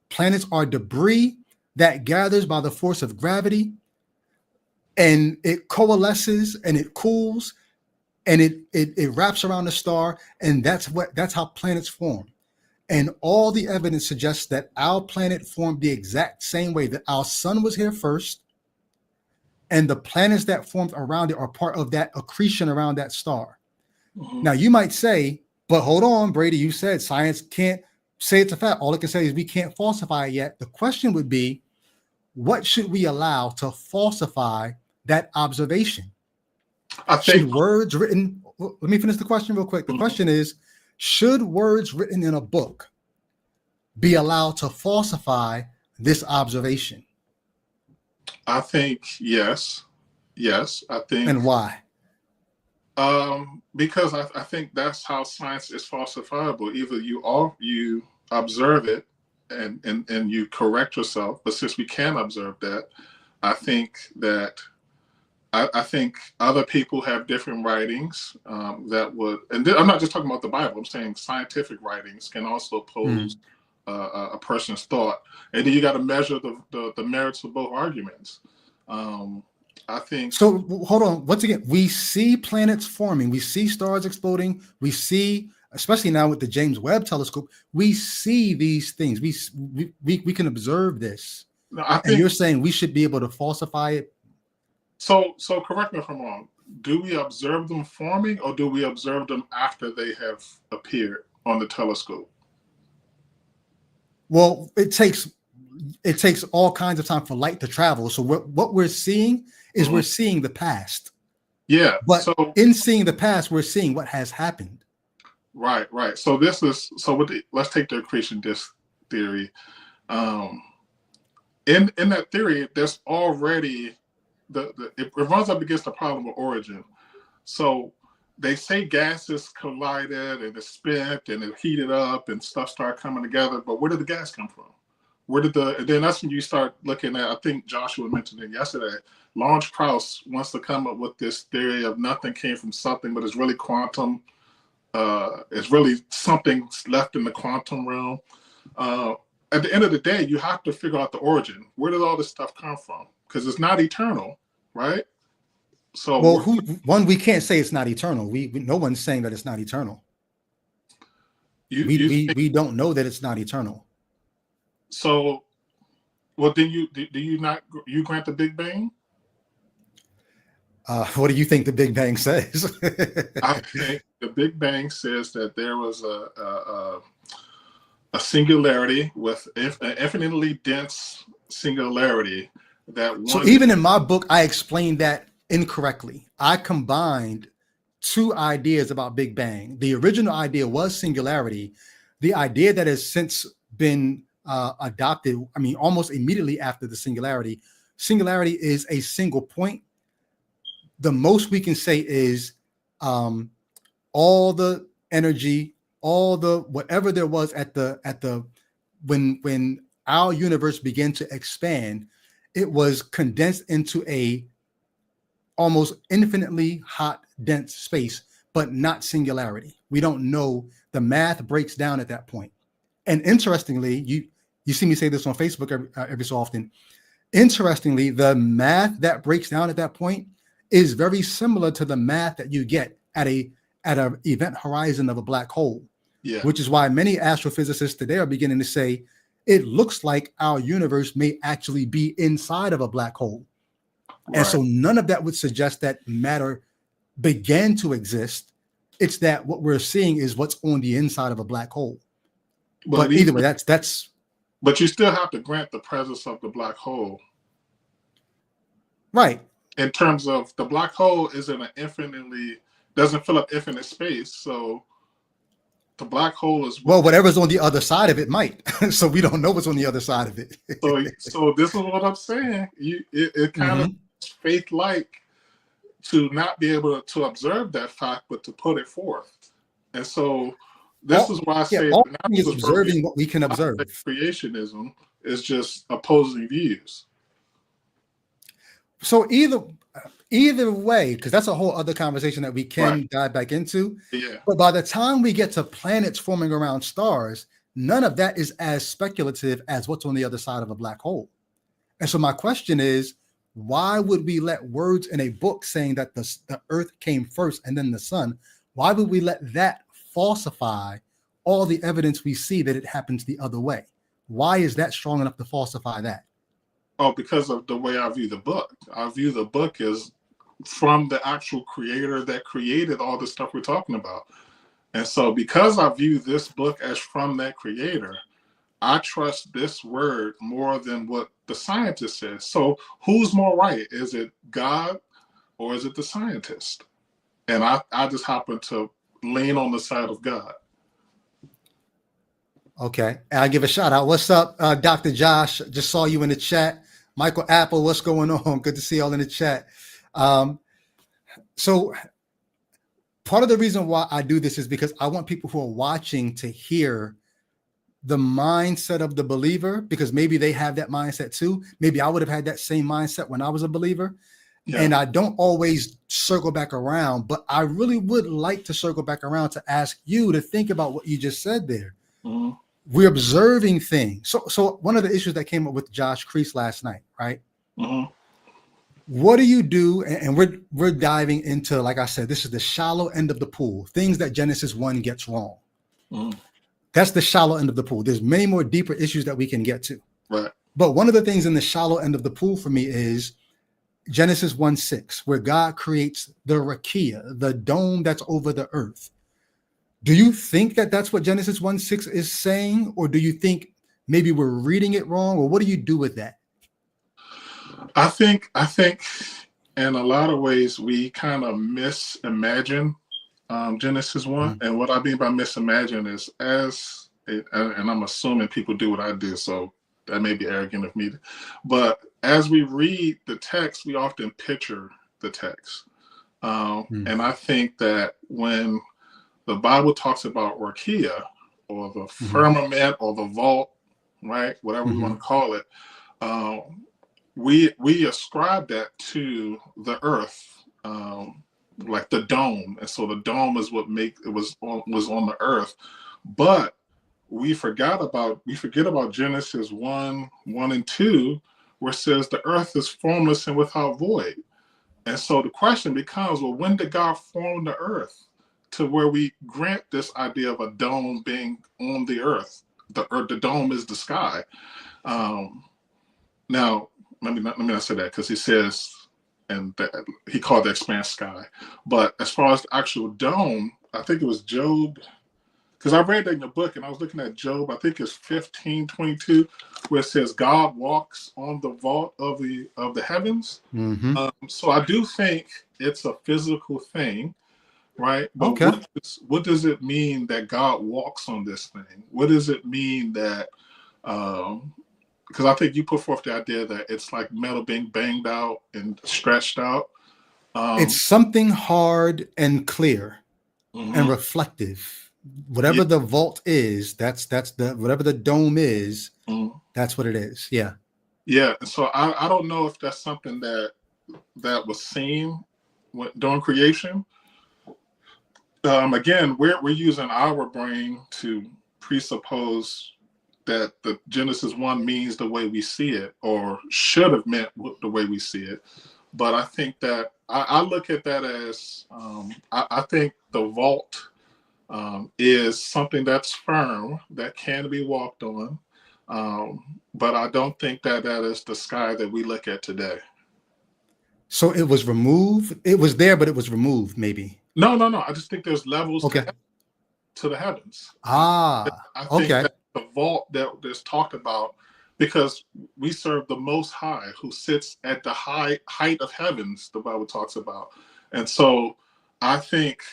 Planets are debris that gathers by the force of gravity, and it coalesces and it cools and it wraps around the star, and that's how planets form. And all the evidence suggests that our planet formed the exact same way, that our sun was here first, and the planets that formed around it are part of that accretion around that star. Mhm. Now, you might say, but hold on, Brady, you said science can't say it's a fact. All it can say is we can't falsify it yet. The question would be, what should we allow to falsify that observation? I Should think. words written, let me finish the question real quick. The question is, should words written in a book be allowed to falsify this observation? I think yes. Yes, I think And why? because I think that's how science is falsifiable. Either you observe it and you correct yourself, but since we can observe that, I think that I think other people have different writings that would, and I'm not just talking about the Bible. I'm saying scientific writings can also oppose a person's thought, and then you got to measure the merits of both arguments. I think. So hold on. Once again, we see planets forming, we see stars exploding, we see, especially now with the James Webb Telescope, we see these things. We can observe this. I And think you're saying we should be able to falsify it? so. So correct me if I'm wrong. Do we observe them forming, or do we observe them after they have appeared on the telescope? Well, it takes all kinds of time for light to travel. So what we're seeing is we're seeing the past. Yeah. But So in seeing the past, we're seeing what has happened. right. So this is let's take the accretion disk theory. In that theory, there's already it runs up against the problem of origin. So they say gases collided and it spent and it heated up and stuff started coming together. But where did the gas come from? And then that's when you start looking at, I think Joshua mentioned it yesterday, Lawrence Krauss wants to come up with this theory of nothing came from something, but it's really quantum. It's really something left in the quantum realm. At the end of the day, you have to figure out the origin. Where did all this stuff come from? Because it's not eternal, right? So, well, we can't say it's not eternal. No one's saying that it's not eternal. We don't know that it's not eternal. So, well, then do you not grant the Big Bang? What do you think the Big Bang says? I think the Big Bang says that there was a singularity with an infinitely dense singularity that one. So even in my book, I explained that incorrectly. I combined two ideas about Big Bang. The original idea was singularity. The idea that has since been adopted, I mean, almost immediately after the singularity is a single point. The most we can say is all the energy, all the whatever there was at the when our universe began to expand, it was condensed into a almost infinitely hot, dense space, but not singularity. We don't know. The math breaks down at that point. And interestingly, you see me say this on Facebook every so often. Interestingly, the math that breaks down at that point is very similar to the math that you get at an event horizon of a black hole. Yeah. Which is why many astrophysicists today are beginning to say it looks like our universe may actually be inside of a black hole. Right. And so none of that would suggest that matter began to exist. It's that what we're seeing is what's on the inside of a black hole. But either way, that's. But you still have to grant the presence of the black hole. Right. In terms of the black hole doesn't fill up infinite space. So the black hole is whatever's on the other side of it might. So we don't know what's on the other side of it. so this is what I'm saying. It kind of faith-like to not be able to observe that fact, but to put it forth. And so this is why I say is observing what we can observe. Creationism is just opposing views. So either way, because that's a whole other conversation that we can dive back into. Yeah. But by the time we get to planets forming around stars, none of that is as speculative as what's on the other side of a black hole. And so my question is, why would we let words in a book saying that the earth came first and then the sun, why would we let that falsify all the evidence we see that it happens the other way. Why is that strong enough to falsify that? Oh, because of the way I view the book. I view the book as from the actual creator that created all the stuff we're talking about. And so because I view this book as from that creator, I trust this word more than what the scientist says. So who's more right? Is it God or is it the scientist? And I just happen to lean on the side of God. Okay. And I give a shout out. What's up, Dr. Josh? Just saw you in the chat. Michael Apple, what's going on? Good to see y'all in the chat. So part of the reason why I do this is because I want people who are watching to hear the mindset of the believer, because maybe they have that mindset too. Maybe I would have had that same mindset when I was a believer. Yeah. And I don't always circle back around, but I really would like to circle back around to ask you to think about what you just said there. Mm-hmm. We're observing things. So one of the issues that came up with Josh Crease last night, right? Mm-hmm. What do you do? And we're diving into, like I said, this is the shallow end of the pool, things that Genesis 1 gets wrong. Mm-hmm. That's the shallow end of the pool. There's many more deeper issues that we can get to. Right. But one of the things in the shallow end of the pool for me is Genesis 1:6, where God creates the rakia, the dome that's over the earth. Do you think that that's what Genesis 1:6 is saying? Or do you think maybe we're reading it wrong? Or what do you do with that? I think in a lot of ways we kind of misimagine Genesis 1. Mm-hmm. And what I mean by misimagine is and I'm assuming people do what I do, so that may be arrogant of me. But as we read the text, we often picture the text. And I think that when the Bible talks about rakia, or the firmament, or the vault, right, whatever we want to call it, we ascribe that to the earth, like the dome. And so the dome is what was on the earth. But we forget about Genesis 1 and 2, where it says the earth is formless and without void. And so the question becomes, well, when did God form the earth to where we grant this idea of a dome being on the earth? The dome is the sky. Now, let me not say that, because he says, and he called the expanse sky. But as far as the actual dome, I think it was Job, because I read that in the book, and I was looking at Job, I think it's 15:22, where it says God walks on the vault of the heavens. Mm-hmm. So I do think it's a physical thing, right? But okay, what does it mean that God walks on this thing? What does it mean that, because I think you put forth the idea that it's like metal being banged out and stretched out. It's something hard and clear and reflective. Whatever the vault is, that's the whatever the dome is, that's what it is. Yeah. Yeah. So I don't know if that's something that was seen during creation. Again, we're using our brain to presuppose that the Genesis 1 means the way we see it, or should have meant the way we see it. But I think that I look at that as I think the vault is something that's firm, that can be walked on. But I don't think that is the sky that we look at today. So it was removed? It was there, but it was removed, maybe? No. I just think there's levels to the heavens. I think that the vault that is talked about, because we serve the Most High, who sits at the height of heavens, the Bible talks about. And so I think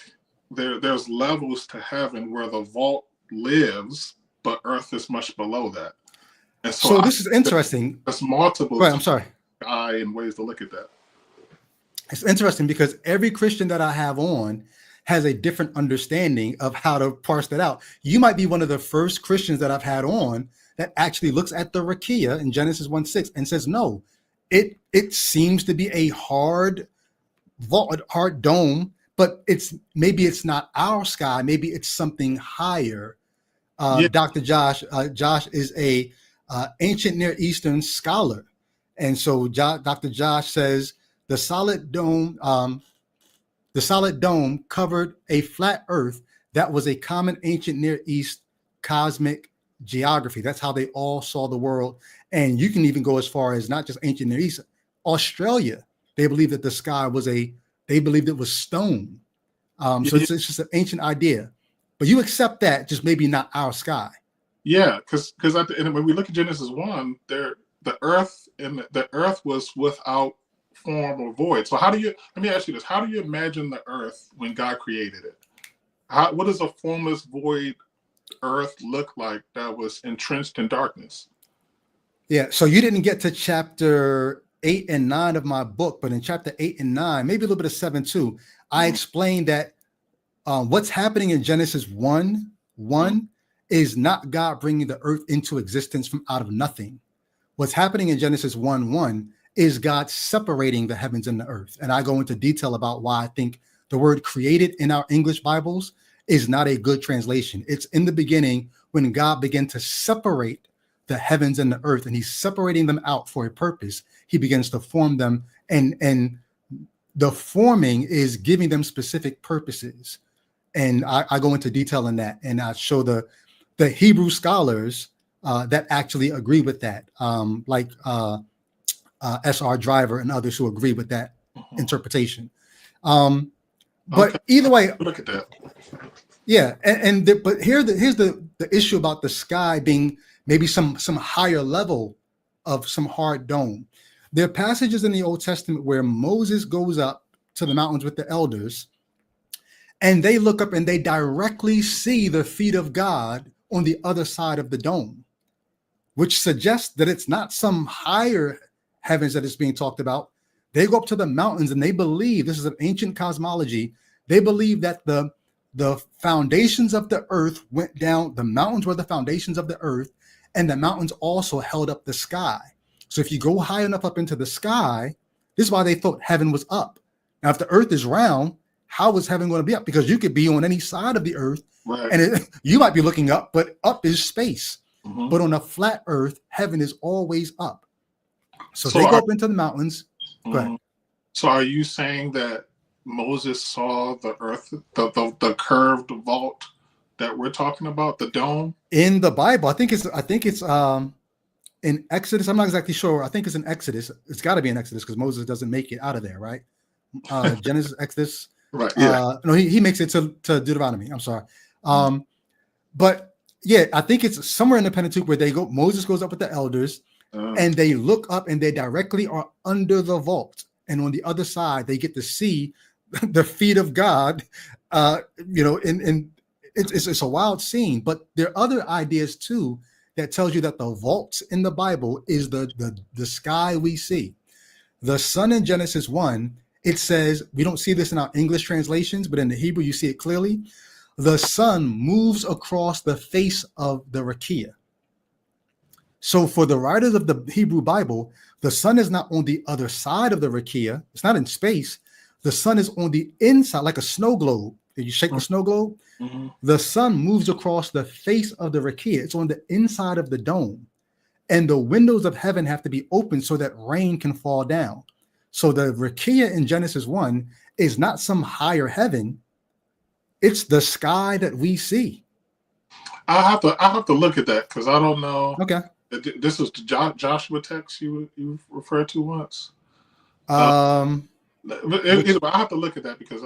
there's levels to heaven where the vault lives, but earth is much below that. And so this is interesting. There's multiple sky and ways to look at that. It's interesting because every Christian that I have on has a different understanding of how to parse that out. You might be one of the first Christians that I've had on that actually looks at the rakia in Genesis 1:6 and says, no, it seems to be a hard vault, hard dome, but maybe it's not our sky. Maybe it's something higher. Dr. Josh is a ancient Near Eastern scholar. And so Dr. Josh says the solid dome covered a flat earth that was a common ancient Near East cosmic geography. That's how they all saw the world. And you can even go as far as not just ancient Near East, Australia. They believed that the sky was they believed it was stone. So it's just an ancient idea. But you accept that, just maybe not our sky. Yeah, because when we look at Genesis 1, the earth was without form or void. So let me ask you this, how do you imagine the earth when God created it? What does a formless void earth look like that was entrenched in darkness? Yeah, so you didn't get to chapter 8 and 9 of my book, but in chapter 8 and 9, maybe a little bit of 7 too, I explained that what's happening in Genesis 1:1 is not God bringing the earth into existence from out of nothing. What's happening in Genesis 1:1 is God separating the heavens and the earth. And I go into detail about why I think the word created in our English Bibles is not a good translation. It's in the beginning when God began to separate the heavens and the earth, and he's separating them out for a purpose. He begins to form them, and the forming is giving them specific purposes. And I go into detail in that, and I show the Hebrew scholars that actually agree with that, like S.R. Driver and others who agree with that interpretation. But either way, look at that. Yeah, but here's the issue about the sky being maybe some higher level of some hard dome. There are passages in the Old Testament where Moses goes up to the mountains with the elders, and they look up and they directly see the feet of God on the other side of the dome, which suggests that it's not some higher heavens that is being talked about. They go up to the mountains and they believe, this is an ancient cosmology, they believe that the foundations of the earth went down, the mountains were the foundations of the earth, and the mountains also held up the sky. So if you go high enough up into the sky, this is why they thought heaven was up. Now, if the earth is round, how is heaven going to be up? Because you could be on any side of the earth, right, and you might be looking up, but up is space. Mm-hmm. But on a flat earth, heaven is always up. So they go up into the mountains. Mm-hmm. Go ahead. So are you saying that Moses saw the earth, the curved vault that we're talking about, the dome? In the Bible, I think it's in Exodus. I'm not exactly sure. I think it's in Exodus. It's got to be in Exodus because Moses doesn't make it out of there, right? Genesis, Exodus. Right. Yeah. No, he makes it to Deuteronomy. I'm sorry. But yeah, I think it's somewhere in the Pentateuch where Moses goes up with the elders and they look up and they directly are under the vault. And on the other side, they get to see the feet of God, and it's a wild scene. But there are other ideas too that tells you that the vaults in the Bible is the sky we see. The sun in Genesis 1, it says, we don't see this in our English translations, but in the Hebrew, you see it clearly. The sun moves across the face of the rakia. So for the writers of the Hebrew Bible, the sun is not on the other side of the rakia. It's not in space. The sun is on the inside, like a snow globe. Did you shake the snow globe? Mm-hmm. The sun moves across the face of the rakia. It's on the inside of the dome. And the windows of heaven have to be open so that rain can fall down. So the rakia in Genesis 1 is not some higher heaven. It's the sky that we see. I'll have to look at that because I don't know. Okay. This is the Joshua text you referred to once. I have to look at that because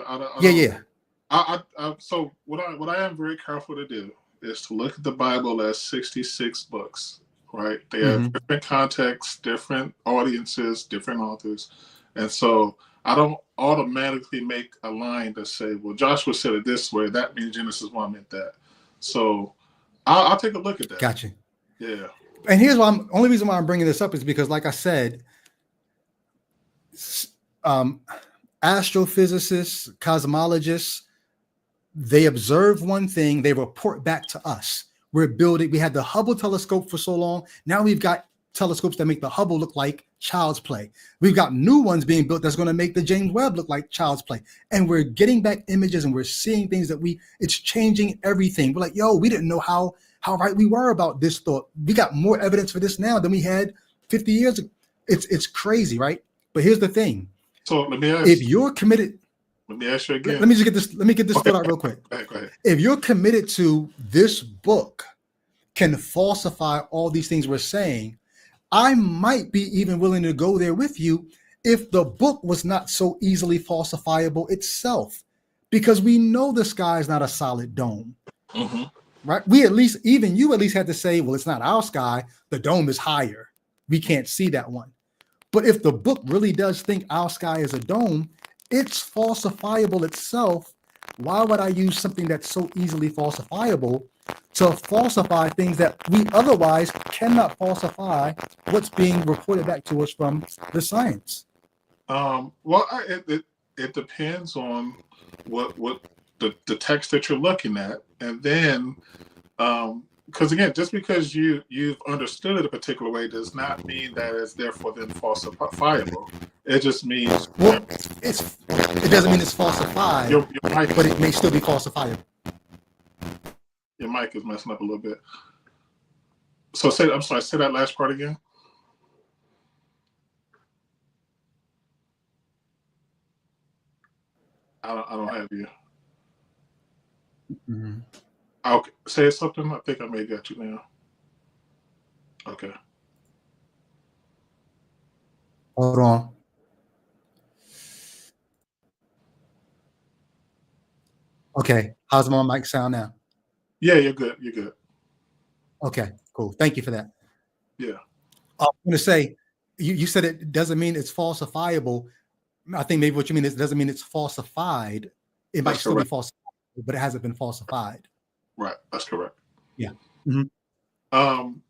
so what I am very careful to do is to look at the Bible as 66 books, right? They have different contexts, different audiences, different authors, and so I don't automatically make a line to say, well, Joshua said it this way, that means Genesis 1 meant that. So I'll take a look at that. Gotcha. Yeah. And here's why only reason why I'm bringing this up is because, like I said, astrophysicists, cosmologists, they observe one thing, they report back to us. We had the Hubble telescope for so long. Now we've got telescopes that make the Hubble look like child's play. We've got new ones being built that's going to make the James Webb look like child's play. And we're getting back images and we're seeing things that it's changing everything. We're like, yo, we didn't know how right we were about this thought. We got more evidence for this now than we had 50 years ago. It's crazy, right? But here's the thing. So let me ask, if you're committed, let me ask you again. Let me get this thought out real quick. Go ahead. If you're committed to this book can falsify all these things we're saying, I might be even willing to go there with you if the book was not so easily falsifiable itself, because we know the sky is not a solid dome, right? We at least, even you at least had to say, well, it's not our sky. The dome is higher. We can't see that one. But if the book really does think our sky is a dome, it's falsifiable itself. Why would I use something that's so easily falsifiable to falsify things that we otherwise cannot falsify what's being reported back to us from the science? Well, it depends on what the text that you're looking at, and then because again, just because you've understood it a particular way does not mean that it's therefore then falsifiable. It just means it doesn't mean it's falsified, your mic, but it may still be falsifiable. Your mic is messing up a little bit. So say that last part again. I don't have you. Mm-hmm. Okay, say something. I think I may get you now. Okay. Hold on. Okay. How's my mic sound now? Yeah, you're good. You're good. Okay, cool. Thank you for that. Yeah. I'm going to say, you said it doesn't mean it's falsifiable. I think maybe what you mean is it doesn't mean it's falsified. It might still be falsified, but it hasn't been falsified. Right. That's correct. Yeah. Mm-hmm.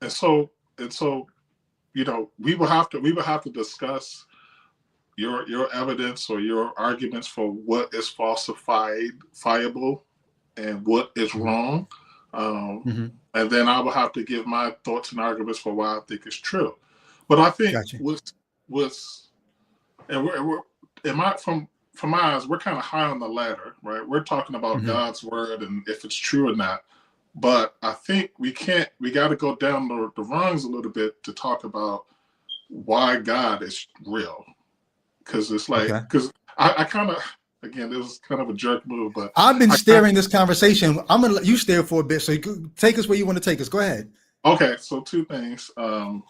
And so, you know, we will have to discuss your evidence or your arguments for what is falsifiable and what is wrong. And then I will have to give my thoughts and arguments for why I think it's true. But I think from my eyes, we're kind of high on the ladder, right? We're talking about God's word and if it's true or not. But I think we got to go down the rungs a little bit to talk about why God is real. Because it's like, because I kind of, again, this is kind of a jerk move, but I've been steering this conversation. I'm going to let you steer for a bit. So you take us where you want to take us. Go ahead. Okay. So two things. I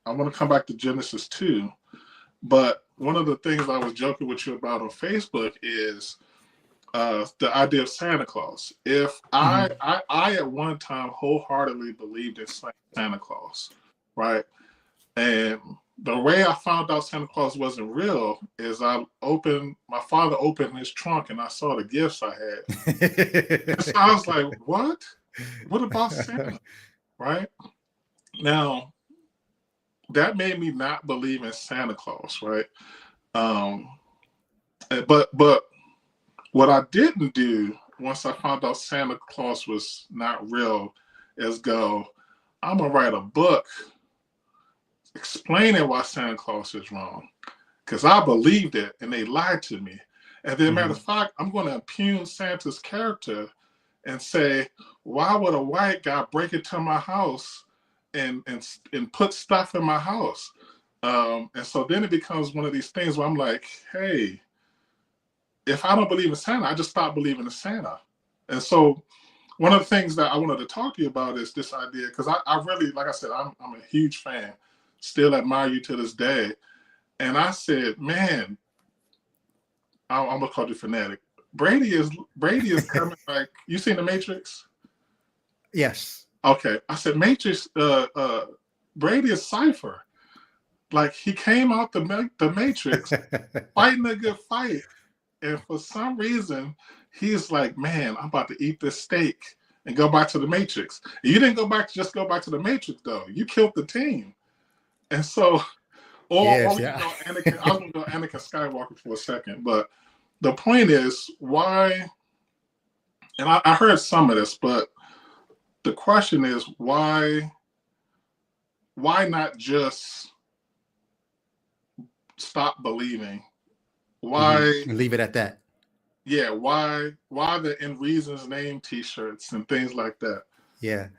want to come back to Genesis 2, but one of the things I was joking with you about on Facebook is the idea of Santa Claus. If I at one time wholeheartedly believed in Santa Claus, right? And the way I found out Santa Claus wasn't real is my father opened his trunk and I saw the gifts I had. And so I was like, what? What about Santa? Right? Now, that made me not believe in Santa Claus, right? But what I didn't do once I found out Santa Claus was not real is go, I'm going to write a book explaining why Santa Claus is wrong, because I believed it and they lied to me. And then, matter of fact, I'm going to impugn Santa's character and say, why would a white guy break into my house and put stuff in my house? And so then it becomes one of these things where I'm like, hey, if I don't believe in Santa, I just stop believing in Santa. And so one of the things that I wanted to talk to you about is this idea, because I really, like I said, I'm a huge fan. Still admire you to this day. And I said, man, I'm gonna call you fanatic. Brady is coming. Like, you seen The Matrix? Yes. Okay. I said, Matrix, Brady is Cypher. Like, he came out the Matrix fighting a good fight. And for some reason, he's like, man, I'm about to eat this steak and go back to the Matrix. And you didn't go back to the Matrix, though. You killed the team. And so, Anakin, I was going to go Anakin Skywalker for a second, but the point is, why, and I heard some of this, but the question is, why not just stop believing? Why and leave it at that? Yeah, why the In Reason's Name t-shirts and things like that? Yeah.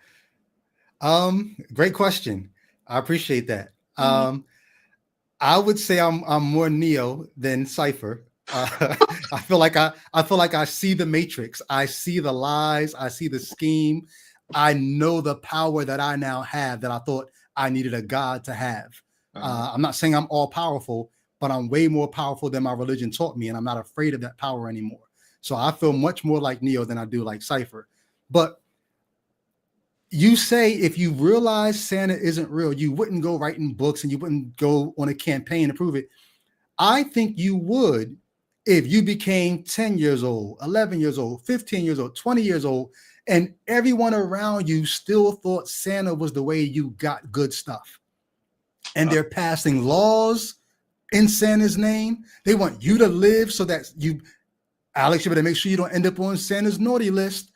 Great question. I appreciate that. I would say I'm more Neo than Cypher. I feel like I see the Matrix. I see the lies. I see the scheme. I know the power that I now have that I thought I needed a God to have. I'm not saying I'm all powerful, but I'm way more powerful than my religion taught me, and I'm not afraid of that power anymore. So I feel much more like Neo than I do like Cypher. But you say if you realize Santa isn't real, you wouldn't go writing books and you wouldn't go on a campaign to prove it. I think you would if you became 10 years old, 11 years old, 15 years old, 20 years old, and everyone around you still thought Santa was the way you got good stuff. And they're passing laws in Santa's name. They want you to live so that you, Alex, you better make sure you don't end up on Santa's naughty list.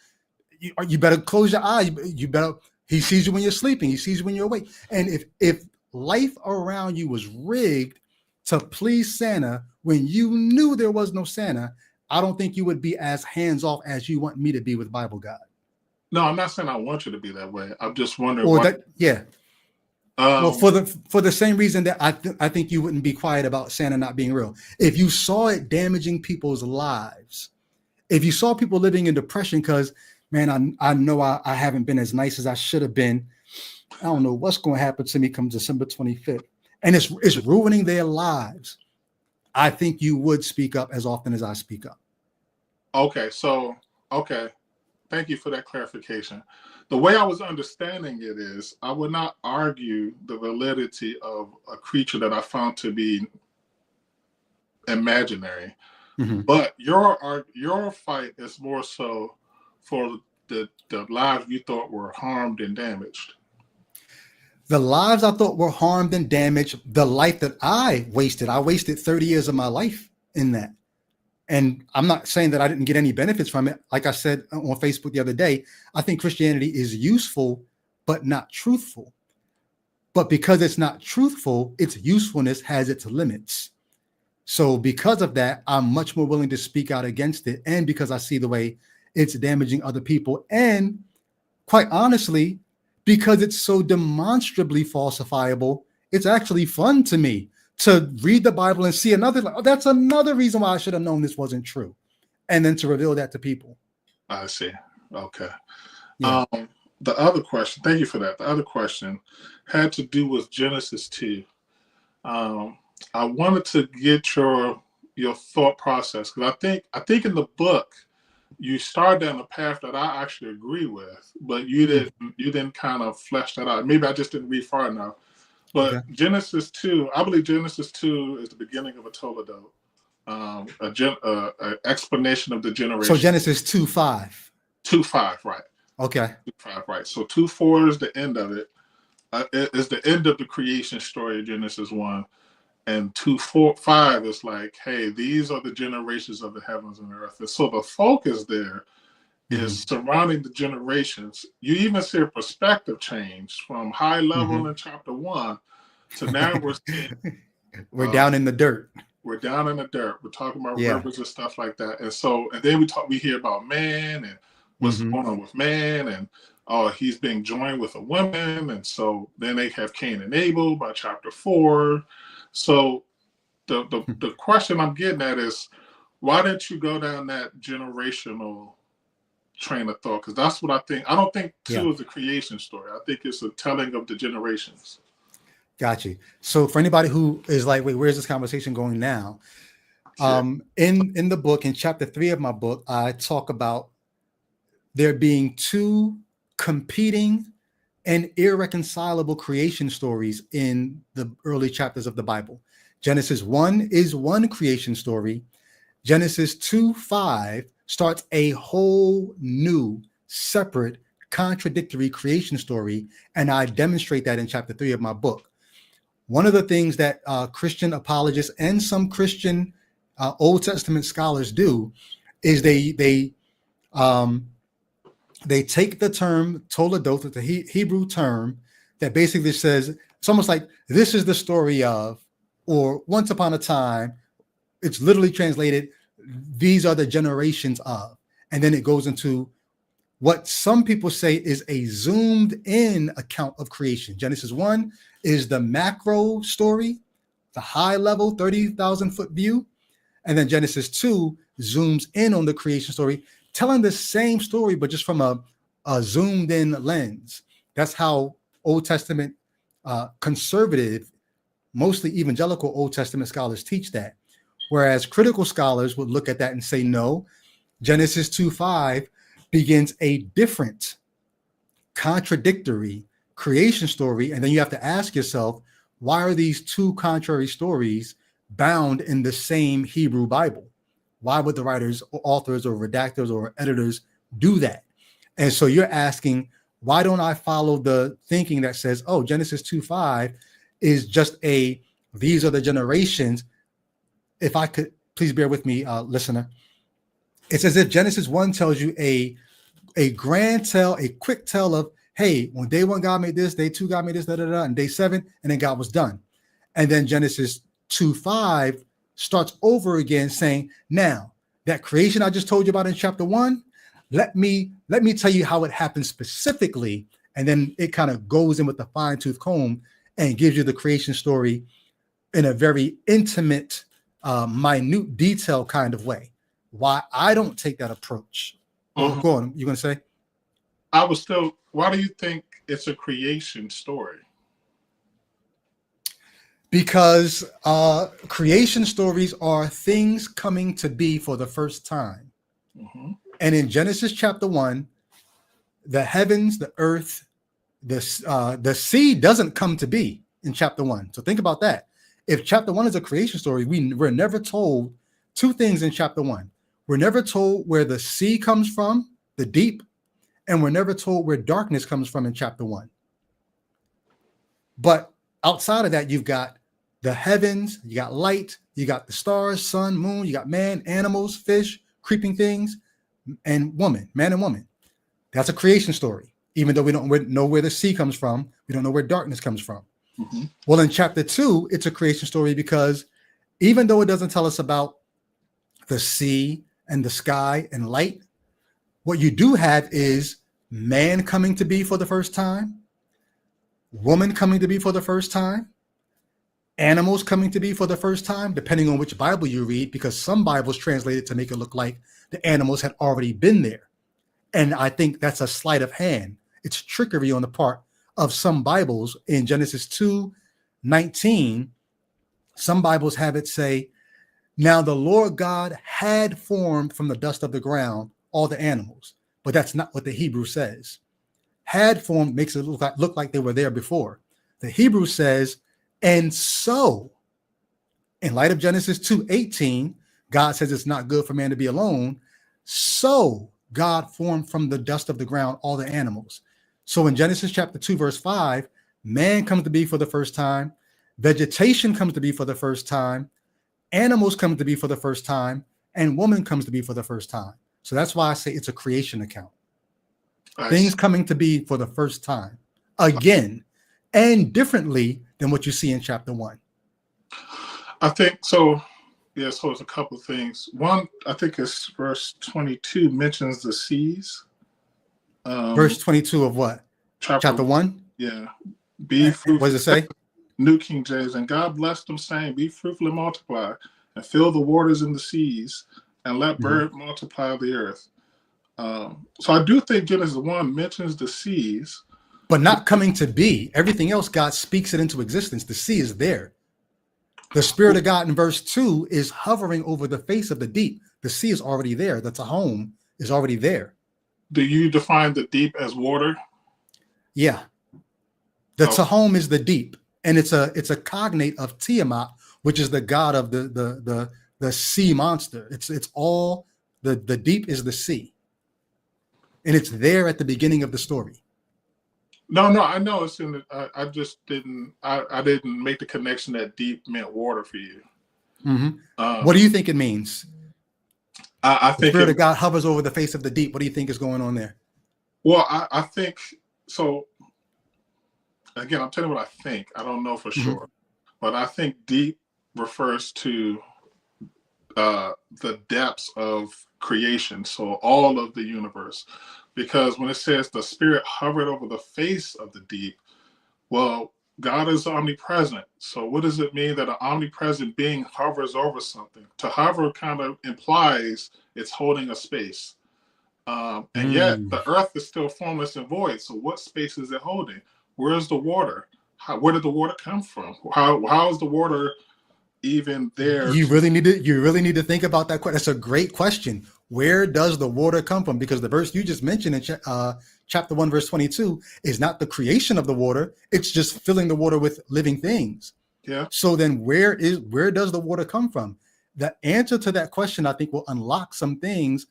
You better close your eyes. You better, he sees you when you're sleeping. He sees you when you're awake. And if life around you was rigged to please Santa when you knew there was no Santa, I don't think you would be as hands-off as you want me to be with Bible God. No, I'm not saying I want you to be that way. I'm just wondering. Or that, yeah. Well, for the same reason that I think you wouldn't be quiet about Santa not being real. If you saw it damaging people's lives, if you saw people living in depression because, man, I know I haven't been as nice as I should have been. I don't know what's going to happen to me come December 25th. And it's ruining their lives. I think you would speak up as often as I speak up. Okay. Thank you for that clarification. The way I was understanding it is I would not argue the validity of a creature that I found to be imaginary. Mm-hmm. But your fight is more so for the lives you thought were harmed and damaged. The lives I thought were harmed and damaged, the life that I wasted 30 years of my life in that. And I'm not saying that I didn't get any benefits from it. Like I said on Facebook the other day, I think Christianity is useful, but not truthful. But because it's not truthful, its usefulness has its limits. So because of that, I'm much more willing to speak out against it. And because I see the way it's damaging other people. And quite honestly, because it's so demonstrably falsifiable, it's actually fun to me to read the Bible and see that's another reason why I should have known this wasn't true. And then to reveal that to people. I see. Okay. Yeah. The other question, thank you for that. The other question had to do with Genesis 2. I wanted to get your thought process, because I think in the book you start down a path that I actually agree with, but you didn't kind of flesh that out. Maybe I just didn't read far enough. But okay. Genesis 2, I believe Genesis 2 is the beginning of a Toledo, an explanation of the generation. So Genesis 2:5. 2:5, right? Okay. 2:5, right. So 2:4 is the end of it. It is the end of the creation story of Genesis 1. And 2:4-5 is like, hey, these are the generations of the heavens and the earth. And so the focus there is surrounding the generations. You even see a perspective change from high level in chapter 1 to now we're down in the dirt. We're down in the dirt. We're talking about rivers and stuff like that. And so, and then we hear about man and what's going on with man, and he's being joined with a woman. And so then they have Cain and Abel by chapter 4. So the question I'm getting at is, why didn't you go down that generational train of thought? Because that's what I think. I don't think 2 is a creation story. I think it's a telling of the generations. Got you. So for anybody who is like, wait, where's this conversation going now? In the book, in chapter 3 of my book, I talk about there being 2 competing and irreconcilable creation stories in the early chapters of the Bible. Genesis 1 is one creation story. Genesis 2:5 starts a whole new, separate, contradictory creation story, and I demonstrate that in chapter 3 of my book. One of the things that Christian apologists and some Christian Old Testament scholars do is they take the term Toledot, the Hebrew term that basically says, it's almost like this is the story of, or once upon a time. It's literally translated, these are the generations of. And then it goes into what some people say is a zoomed in account of creation. Genesis 1 is the macro story, the high level 30,000 foot view. And then Genesis 2 zooms in on the creation story, telling the same story, but just from a a zoomed in lens. That's how Old Testament conservative, mostly evangelical Old Testament scholars teach that. Whereas critical scholars would look at that and say, no, Genesis 2:5 begins a different, contradictory creation story. And then you have to ask yourself, why are these two contrary stories bound in the same Hebrew Bible? Why would the writers, or authors, or redactors, or editors do that? And so you're asking, why don't I follow the thinking that says, oh, Genesis 2:5 is just these are the generations. If I could, please bear with me, listener. It's as if Genesis 1 tells you a grand tell, a quick tell of, hey, when day 1 God made this, day 2 God made this, and day 7, and then God was done. And then Genesis 2:5 starts over again saying, now that creation I just told you about in chapter 1, let me tell you how it happened specifically. And then it kind of goes in with the fine-tooth comb and gives you the creation story in a very intimate, minute detail kind of way. Why I don't take that approach. Well, go on. You're going to say? Why do you think it's a creation story? Because creation stories are things coming to be for the first time. Mm-hmm. And in Genesis chapter 1, the heavens, the earth, the sea doesn't come to be in chapter 1. So think about that. If chapter 1 is a creation story, we're never told two things in chapter 1. We're never told where the sea comes from, the deep, and we're never told where darkness comes from in chapter 1. But outside of that, you've got the heavens, you got light, you got the stars, sun, moon, you got man, animals, fish, creeping things, and woman, man and woman. That's a creation story. Even though we don't know where the sea comes from, we don't know where darkness comes from. Mm-hmm. Well, in chapter 2, it's a creation story because even though it doesn't tell us about the sea and the sky and light, what you do have is man coming to be for the first time, woman coming to be for the first time, animals coming to be for the first time, depending on which Bible you read, because some Bibles translate it to make it look like the animals had already been there. And I think that's a sleight of hand. It's trickery on the part of some Bibles. In Genesis 2:19, some Bibles have it say, now the Lord God had formed from the dust of the ground all the animals. But that's not what the Hebrew says. Had formed makes it look like they were there before. The Hebrew says, and so, in light of Genesis 2:18, God says it's not good for man to be alone. So God formed from the dust of the ground all the animals. So in Genesis chapter 2, verse 5, man comes to be for the first time. Vegetation comes to be for the first time. Animals come to be for the first time. And woman comes to be for the first time. So that's why I say it's a creation account. Things coming to be for the first time. Again, and differently than what you see in chapter 1. I think so. Yeah, so it's a couple of things. One, I think it's verse 22 mentions the seas. Verse 22 of what? Chapter 1? Yeah. Be fruitful. What does it say? New King James. And God blessed them, saying, be fruitful and multiply, and fill the waters in the seas, and let bird multiply the earth. So I do think Genesis 1 mentions the seas. But not coming to be. Everything else, God speaks it into existence. The sea is there. The Spirit of God in verse 2 is hovering over the face of the deep. The sea is already there. The Tahom is already there. Do you define the deep as water? Yeah. The Tahom is the deep. And it's a cognate of Tiamat, which is the god of the sea monster. It's all the deep is the sea. And it's there at the beginning of the story. No, I know it's in the. I just didn't. I didn't make the connection that deep meant water for you. Mm-hmm. What do you think it means? I think the Spirit of God hovers over the face of the deep. What do you think is going on there? Well, I think so. Again, I'm telling you what I think. I don't know for sure, but I think deep refers to the depths of creation. So all of the universe. Because when it says the Spirit hovered over the face of the deep, well, God is omnipresent. So what does it mean that an omnipresent being hovers over something? To hover kind of implies it's holding a space. And yet the earth is still formless and void. So what space is it holding? Where's the water? Where did the water come from? How is the water even there? You really need to think about that question. That's a great question. Where does the water come from? Because the verse you just mentioned in chapter 1, verse 22 is not the creation of the water. It's just filling the water with living things. Yeah. So then where does the water come from? The answer to that question, I think, will unlock some things.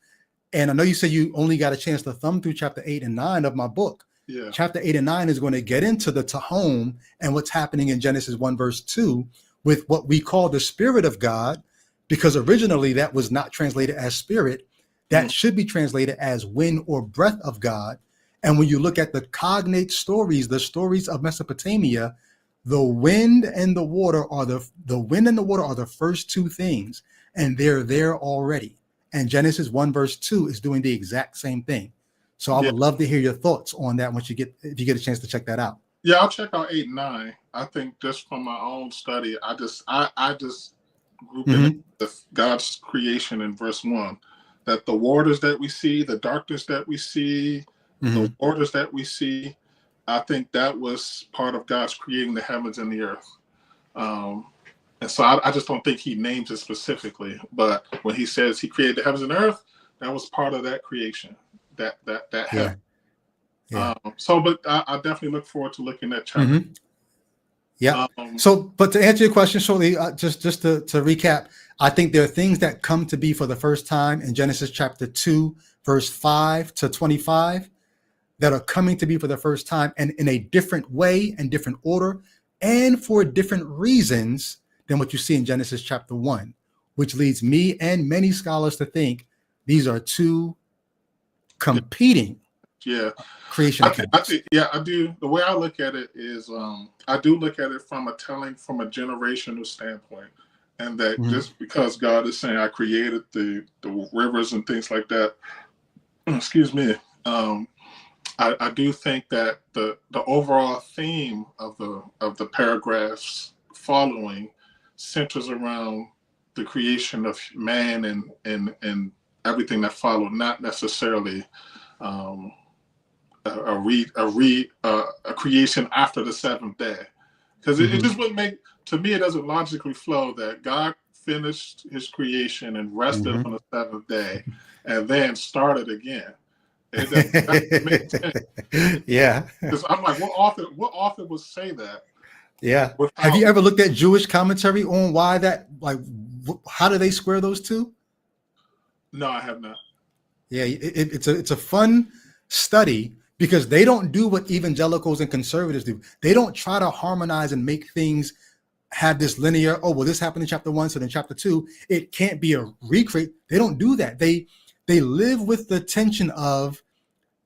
And I know you said you only got a chance to thumb through chapter 8 and 9 of my book. Yeah. Chapter 8 and 9 is going to get into the Tahom and what's happening in Genesis 1, verse 2 with what we call the Spirit of God, because originally that was not translated as spirit. That should be translated as wind or breath of God. And when you look at the cognate stories, the stories of Mesopotamia, the wind and the water are the first two things, and they're there already. And Genesis 1, verse 2 is doing the exact same thing. So I would love to hear your thoughts on that if you get a chance to check that out. Yeah, I'll check out 8 and 9. I think just from my own study, I just group in God's creation in verse 1, that the waters that we see, the darkness that we see, the waters that we see, I think that was part of God's creating the heavens and the earth. And so I just don't think he names it specifically, but when he says he created the heavens and earth, that was part of that creation, that heaven. Yeah. But I definitely look forward to looking at chapter. Yeah. But to answer your question shortly, just to recap, I think there are things that come to be for the first time in Genesis chapter 2, verse 5 to 25, that are coming to be for the first time and in a different way and different order and for different reasons than what you see in Genesis chapter 1, which leads me and many scholars to think these are two competing creation accounts. I do. The way I look at it is I do look at it from a generational standpoint, and that just because God is saying I created the rivers and things like that, excuse me, I do think that the overall theme of the paragraphs following centers around the creation of man and everything that followed, not necessarily a creation after the seventh day, because it just wouldn't make, to me, it doesn't logically flow that God finished his creation and rested on the seventh day and then started again. It doesn't make sense. Yeah, because I'm like, what author would say that? Yeah. Have you ever looked at Jewish commentary on why that, like, how do they square those two? No, I have not. Yeah, it's a fun study because they don't do what evangelicals and conservatives do. They don't try to harmonize and make things have this linear, oh, well, this happened in chapter 1, so then chapter 2, it can't be a recreate. They don't do that. They live with the tension of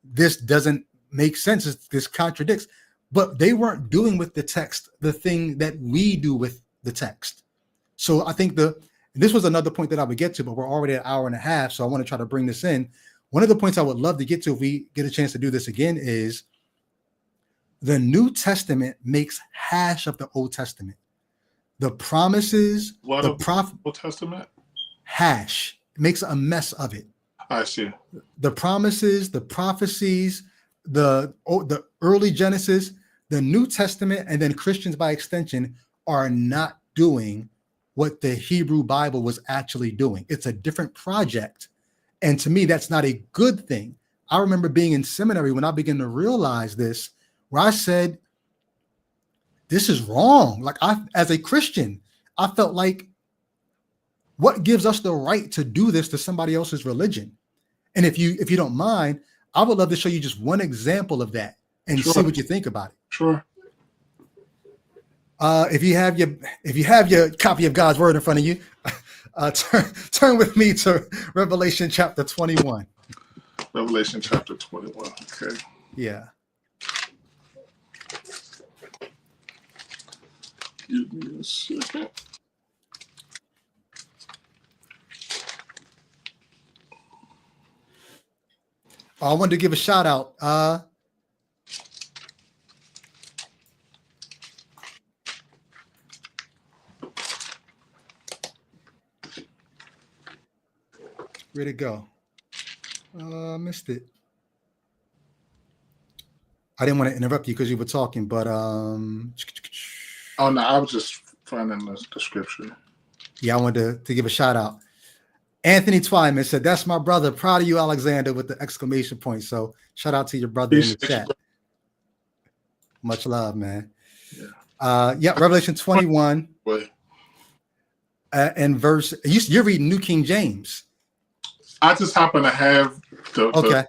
this doesn't make sense. This contradicts. But they weren't doing with the text the thing that we do with the text. So I think this was another point that I would get to, but we're already at an hour and a half, so I want to try to bring this in. One of the points I would love to get to if we get a chance to do this again is the New Testament makes hash of the Old Testament. The promises, Old Testament? Hash. Makes a mess of it. I see. The promises, the prophecies, the early Genesis, the New Testament, and then Christians by extension are not doing what the Hebrew Bible was actually doing. It's a different project. And to me, that's not a good thing. I remember being in seminary when I began to realize this, where I said, this is wrong. Like, as a Christian, I felt like, what gives us the right to do this to somebody else's religion? And if you don't mind, I would love to show you just one example of that and see what you think about it. Sure. If you have your copy of God's word in front of you, turn with me to Revelation chapter 21. Revelation chapter 21. Okay. Yeah. Give me a second. I wanted to give a shout out. Where'd it go? Missed it. I didn't want to interrupt you because you were talking, but Oh no, I was just finding the scripture. Yeah, I wanted to give a shout out. Anthony Twyman said, "That's my brother. Proud of you, Alexander," with the exclamation point. So shout out to your brother in the chat. Much love, man. Yeah. Revelation 21 and verse. You're reading New King James. I just happen to have the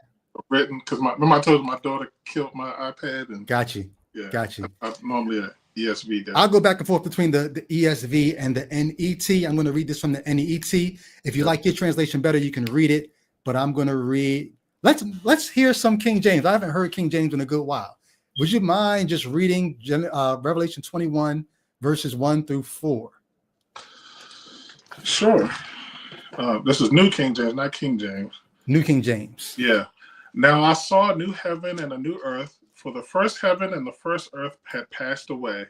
written because remember I told you my daughter killed my iPad and got you. Yeah, got you. I'm normally an ESV guy. I'll go back and forth between the ESV and the NET. I'm going to read this from the NET. If you like your translation better, you can read it. But I'm going to read. Let's hear some King James. I haven't heard King James in a good while. Would you mind just reading Revelation 21 verses 1 through 4? Sure. This is New King James, not King James. New King James. Yeah. Now I saw a new heaven and a new earth, for the first heaven and the first earth had passed away.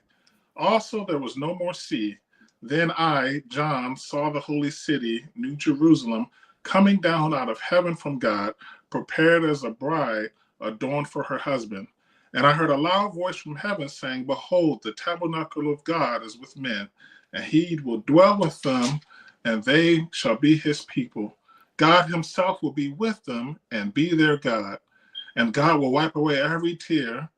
Also there was no more sea. Then I, John, saw the holy city, New Jerusalem, coming down out of heaven from God, prepared as a bride adorned for her husband. And I heard a loud voice from heaven saying, "Behold, the tabernacle of God is with men, and he will dwell with them, and they shall be his people. God himself will be with them and be their God. And God will wipe away every tear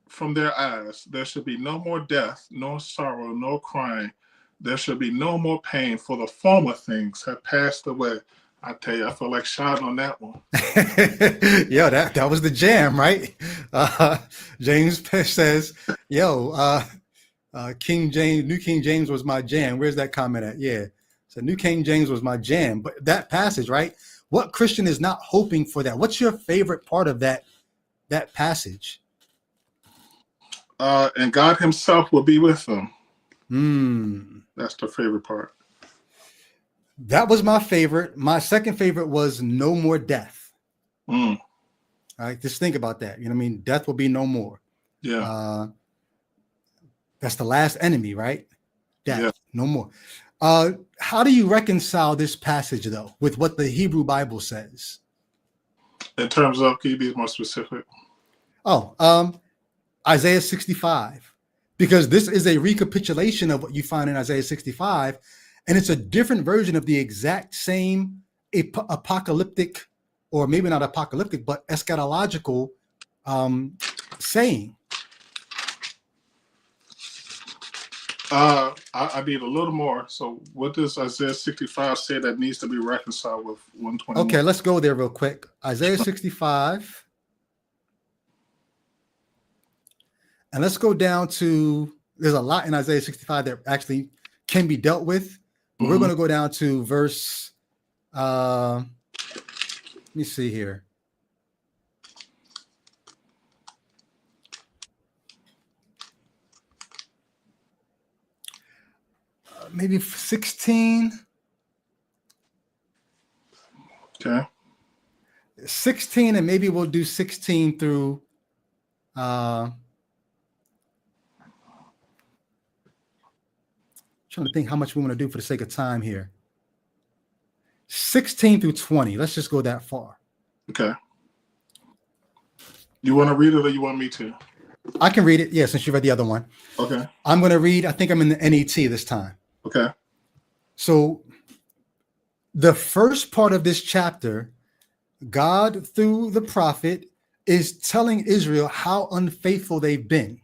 from their eyes. There shall be no more death, no sorrow, no crying. There shall be no more pain, for the former things have passed away." I tell you, I feel like shouting on that one. Yo, that was the jam, right? James says, yo, King James, New King James was my jam. Where's that comment at? Yeah. So New King James was my jam. But that passage, right? What Christian is not hoping for that? What's your favorite part of that passage? And God himself will be with them. That's the favorite part. That was my favorite. My second favorite was no more death. All right, just think about that. You know what I mean? Death will be no more. Yeah. That's the last enemy, right? Death, yeah. No more. How do you reconcile this passage, though, with what the Hebrew Bible says? In terms of, can you be more specific? Isaiah 65, because this is a recapitulation of what you find in Isaiah 65, and it's a different version of the exact same apocalyptic, or maybe not apocalyptic, but eschatological saying. I need a little more. So what does Isaiah 65 say that needs to be reconciled with 121? Okay, let's go there real quick. Isaiah 65. And let's go down to, there's a lot in Isaiah 65 that actually can be dealt with. But we're going to go down to verse, let me see here. Maybe 16. Okay. 16, and maybe we'll do 16 through trying to think how much we want to do for the sake of time here. 16 through 20. Let's just go that far. Okay. You want to read it or you want me to? I can read it. Yeah, since you read the other one. Okay. I'm going to read. I think I'm in the NET this time. Okay. So the first part of this chapter, God, through the prophet, is telling Israel how unfaithful they've been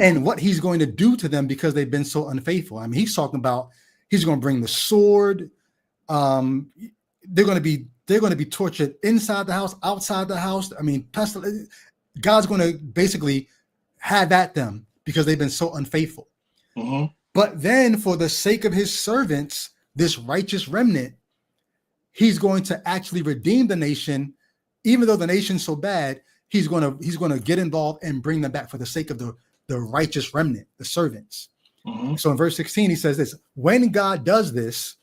and what he's going to do to them because they've been so unfaithful. I mean, he's talking about he's going to bring the sword. They're going to be tortured inside the house, outside the house. I mean, God's going to basically have at them because they've been so unfaithful. But then for the sake of his servants, this righteous remnant, he's going to actually redeem the nation. Even though the nation's so bad, he's going to get involved and bring them back for the sake of the righteous remnant, the servants. So in verse 16, he says this: when God does this,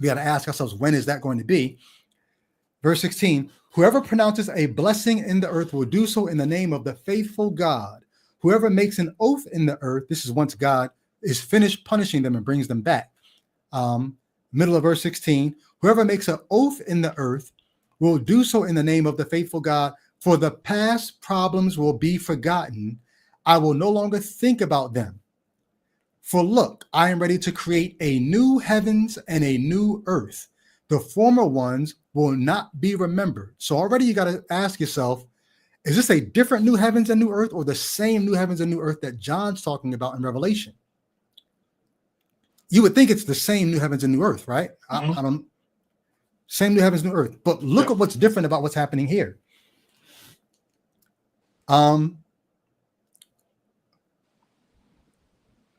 we got to ask ourselves, when is that going to be? Verse 16, whoever pronounces a blessing in the earth will do so in the name of the faithful God. Whoever makes an oath in the earth, this is once God is finished punishing them and brings them back. Middle of verse 16, Whoever makes an oath in the earth will do so in the name of the faithful God, for the past problems will be forgotten. I will no longer think about them. For look, I am ready to create a new heavens and a new earth. The former ones will not be remembered. So already you got to ask yourself, is this a different new heavens and new earth, or the same new heavens and new earth that John's talking about in Revelation? You would think it's the same new heavens and new earth, right? I don't. Same new heavens, new earth. But look at what's different about what's happening here.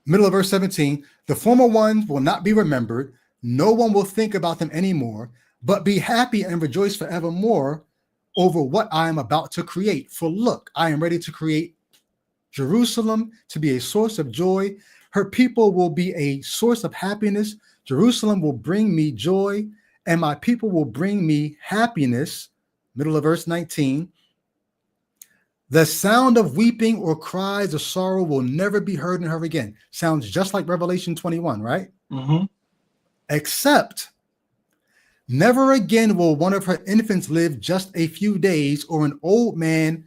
Middle of verse 17, the former ones will not be remembered. No one will think about them anymore, but be happy and rejoice forevermore over what I am about to create. For look, I am ready to create Jerusalem to be a source of joy. Her people will be a source of happiness. Jerusalem will bring me joy, and my people will bring me happiness. Middle of verse 19. The sound of weeping or cries of sorrow will never be heard in her again. Sounds just like Revelation 21, right? Mm-hmm. Except never again will one of her infants live just a few days, or an old man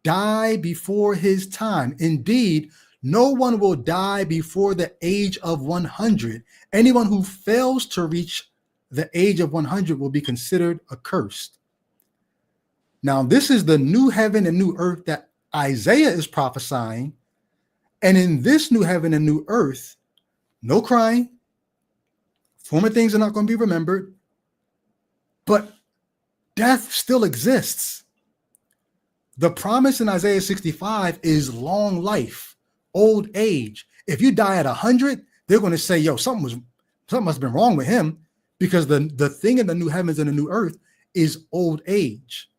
die before his time. Indeed, no one will die before the age of 100. Anyone who fails to reach the age of 100 will be considered accursed. Now, this is the new heaven and new earth that Isaiah is prophesying. And in this new heaven and new earth, no crying, former things are not going to be remembered, but death still exists. The promise in Isaiah 65 is long life, old age. If you die at 100, they're going to say, yo, something must have been wrong with him, because the thing in the new heavens and the new earth is old age.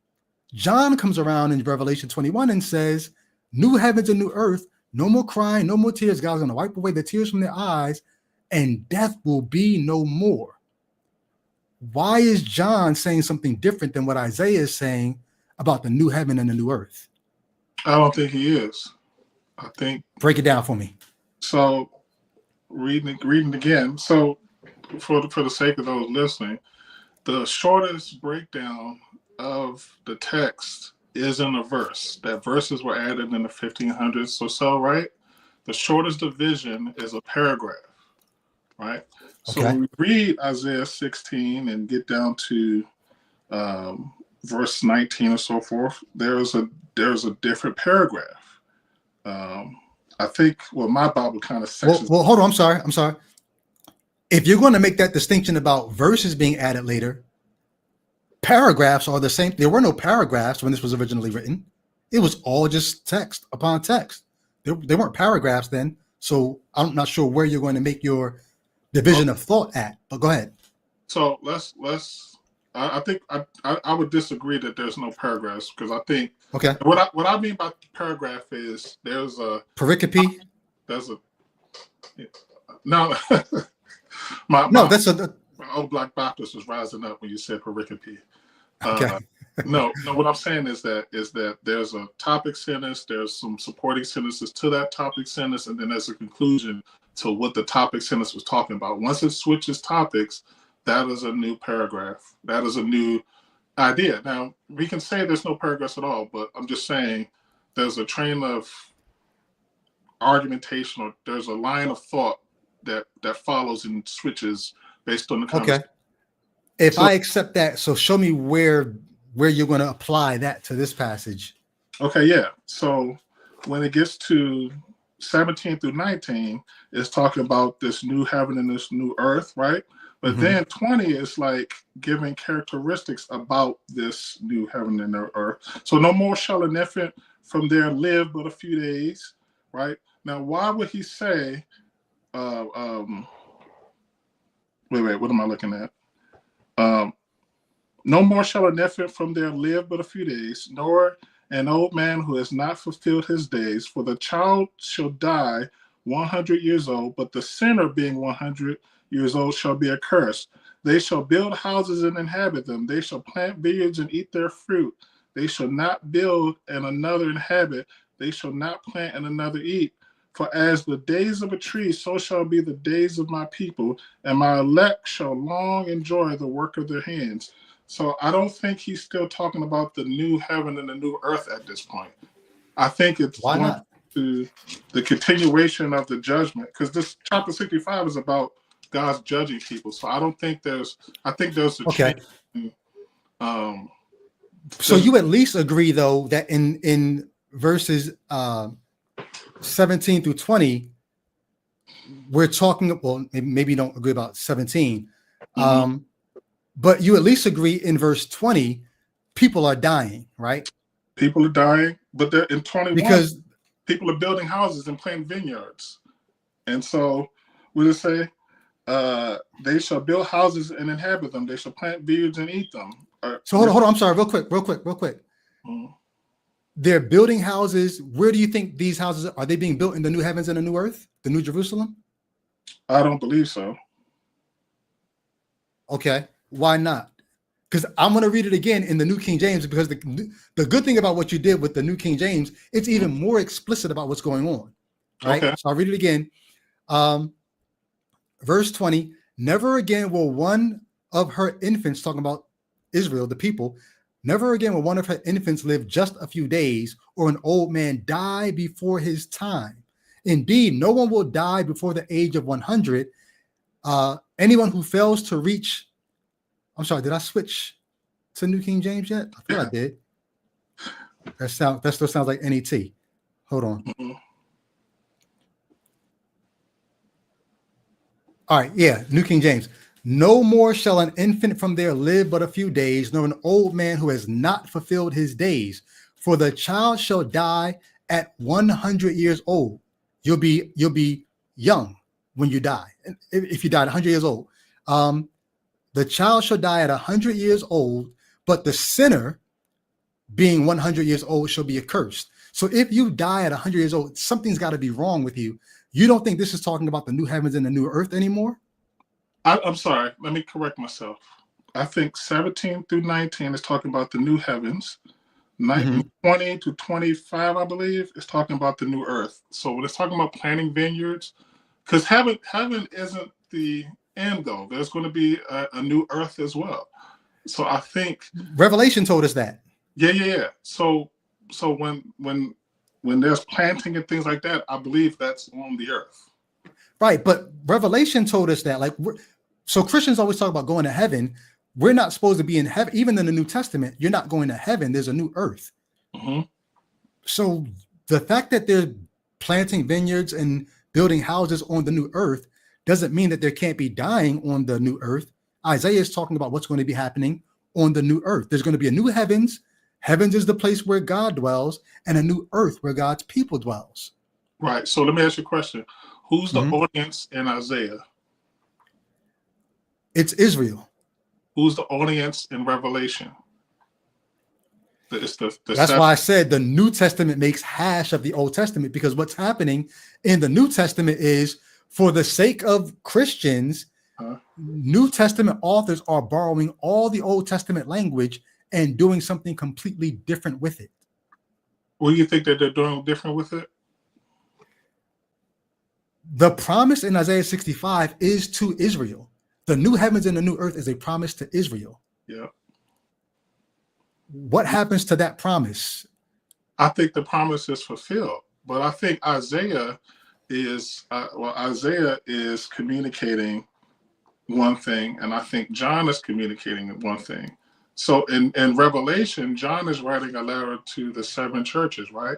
John comes around in Revelation 21 and says, new heavens and new earth, no more crying, no more tears. God's going to wipe away the tears from their eyes, and death will be no more. Why is John saying something different than what Isaiah is saying about the new heaven and the new earth? I don't think he is. I think. Break it down for me. So, reading again. So, for the sake of those listening, the shortest breakdown of the text is in a verse. That verses were added in the 1500s or so, right? The shortest division is a paragraph, right? So when we read Isaiah 16 and get down to verse 19 or so forth, there's a different paragraph. I think, well, my Bible kind of sections. Well, hold on. I'm sorry. If you're going to make that distinction about verses being added later, paragraphs are the same. There were no paragraphs when this was originally written. It was all just text upon text. There weren't paragraphs then. So I'm not sure where you're going to make your division of thought at, but go ahead. So I think I would disagree that there's no paragraphs, because I think what I mean by paragraph is there's a pericope. There's a no. my old Black Baptist was rising up when you said pericope. No. What I'm saying is that there's a topic sentence, there's some supporting sentences to that topic sentence, and then there's a conclusion to what the topic sentence was talking about. Once it switches topics, that is a new paragraph. That is a new idea. Now, we can say there's no paragraphs at all, but I'm just saying there's a train of argumentation, or there's a line of thought that follows and switches based on the conversation. Okay. If I accept that, so show me where you're going to apply that to this passage. Okay, yeah. So when it gets to 17 through 19, it's talking about this new heaven and this new earth, right? But then 20 is like giving characteristics about this new heaven and new earth. So no more shall an infant from there live but a few days, right? Now, why would he say, wait, what am I looking at? No more shall an infant from there live but a few days, nor an old man who has not fulfilled his days. For the child shall die 100 years old, but the sinner being 100 years old shall be accursed. They shall build houses and inhabit them. They shall plant vineyards and eat their fruit. They shall not build and another inhabit. They shall not plant and another eat. For as the days of a tree, so shall be the days of my people, and my elect shall long enjoy the work of their hands. So I don't think he's still talking about the new heaven and the new earth at this point. I think it's Why going not? to the continuation of the judgment, because this chapter 65 is about God's judging people. So I don't think I think there's a Okay. change. So you at least agree, though, that in verses 17 through 20, we're talking, well, maybe you don't agree about 17, but you at least agree in verse 20, people are dying, right? People are dying, but they're in 21, Because people are building houses and planting vineyards. And so what does it say? They shall build houses and inhabit them. They shall plant vineyards and eat them. So hold on. I'm sorry, real quick. They're building houses. Where do you think these houses are they being built? In the new heavens and the new earth, the new Jerusalem? I don't believe so. Okay, why not? Because I'm going to read it again in the New King James, because the good thing about what you did with the New King James, it's even more explicit about what's going on. Right. Okay. So I'll read it again. Verse 20, never again will one of her infants, talking about Israel, the people, never again will one of her infants live just a few days, or an old man die before his time. Indeed, no one will die before the age of 100. Anyone who fails to reach, I'm sorry, did I switch to New King James yet? I thought I did. That still sounds like NET. Hold on. All right, yeah, New King James. No more shall an infant from there live but a few days, nor an old man who has not fulfilled his days. For the child shall die at 100 years old. You'll be young when you die. If you die at 100 years old, the child shall die at 100 years old, but the sinner, being 100 years old, shall be accursed. So if you die at 100 years old, something's got to be wrong with you. You don't think this is talking about the new heavens and the new earth anymore? I'm sorry. Let me correct myself. I think 17 through 19 is talking about the new heavens. 20 to 25, I believe, is talking about the new earth. So when it's talking about planting vineyards, because heaven isn't the end goal. There's going to be a new earth as well. So I think Revelation told us that. Yeah. So when there's planting and things like that, I believe that's on the earth. Right, but Revelation told us that. So Christians always talk about going to heaven. We're not supposed to be in heaven. Even in the New Testament, you're not going to heaven. There's a new earth. So the fact that they're planting vineyards and building houses on the new earth doesn't mean that there can't be dying on the new earth. Isaiah is talking about what's going to be happening on the new earth. There's going to be a new heavens. Heavens is the place where God dwells, and a new earth where God's people dwells. Right. So let me ask you a question. Who's the audience in Isaiah? It's Israel. Who's the audience in Revelation? That's why I said the New Testament makes hash of the Old Testament, because what's happening in the New Testament is, for the sake of Christians, New Testament authors are borrowing all the Old Testament language and doing something completely different with it. What do you think that they're doing different with it? The promise in Isaiah 65 is to Israel. The new heavens and the new earth is a promise to Israel. Yeah. What happens to that promise? I think the promise is fulfilled, but I think Isaiah is communicating one thing, and I think John is communicating one thing. So in Revelation, John is writing a letter to the 7 churches, right?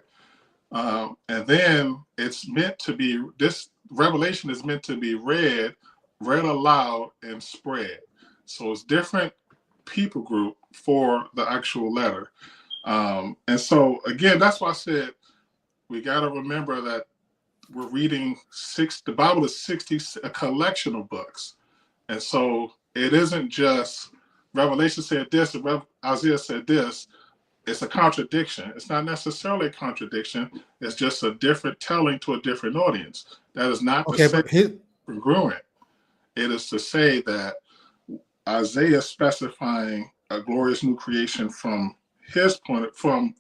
And then it's meant to be, this Revelation is meant to be read aloud and spread. So it's different people group for the actual letter. And so again, that's why I said we got to remember that we're reading the Bible is 60, a collection of books. And so it isn't just Revelation said this, and Isaiah said this. It's a contradiction. It's not necessarily a contradiction. It's just a different telling to a different audience. That is not to say congruent. It is to say that Isaiah specifying a glorious new creation from his point, from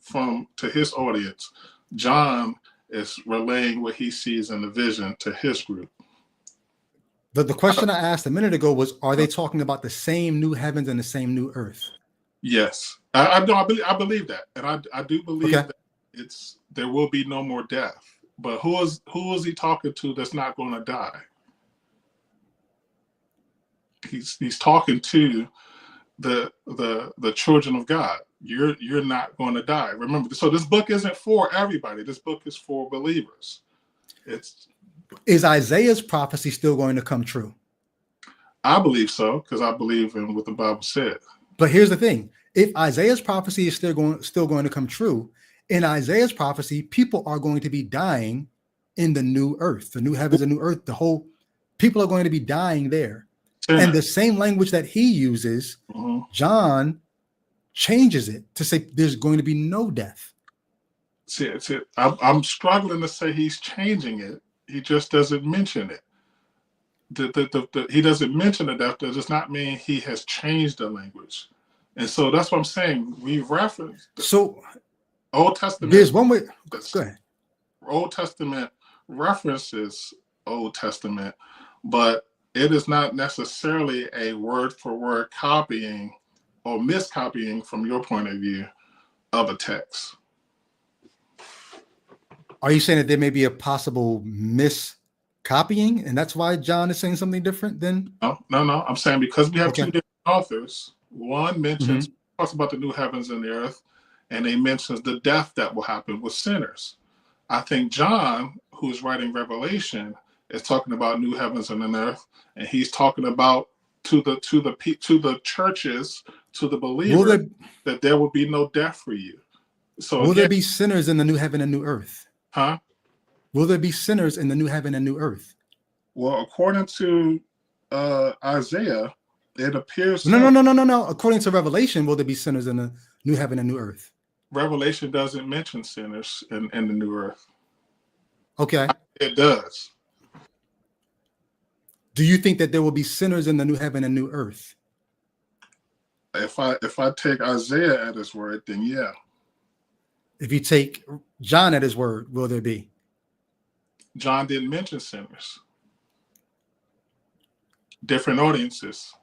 to his audience. John is relaying what he sees in the vision to his group. The question I asked a minute ago was, are they talking about the same new heavens and the same new earth? Yes, I believe that, and I do believe Okay. that there will be no more death. But who is he talking to that's not going to die? He's talking to the children of God. You're not going to die. Remember, so this book isn't for everybody. This book is for believers. Is Isaiah's prophecy still going to come true? I believe so, because I believe in what the Bible said. But here's the thing: if Isaiah's prophecy is still going to come true, in Isaiah's prophecy, people are going to be dying in the new earth, the new heavens and new earth. The whole people are going to be dying there. And the same language that he uses, John changes it to say there's going to be no death. See, I'm struggling to say he's changing it. He just doesn't mention it. He doesn't mention the death. That does not mean he has changed the language. And so that's what I'm saying. We reference Old Testament. There's one way. Go ahead. Old Testament references Old Testament, but it is not necessarily a word for word copying or miscopying from your point of view of a text. Are you saying that there may be a possible miscopying, and that's why John is saying something different than? No. I'm saying because we have two different authors. One talks about the new heavens and the earth, and he mentions the death that will happen with sinners. I think John, who's writing Revelation, is talking about new heavens and an earth, and he's talking about to the churches, to the believers, that there will be no death for you. So will there be sinners in the new heaven and new earth? Huh? Will there be sinners in the new heaven and new earth? Well, according to Isaiah, it appears. No. According to Revelation, will there be sinners in the new heaven and new earth? Revelation doesn't mention sinners in the new earth. Okay. It does. Do you think that there will be sinners in the new heaven and new earth? If I take Isaiah at his word, then yeah. If you take John at his word, will there be? John didn't mention sinners. Different audiences,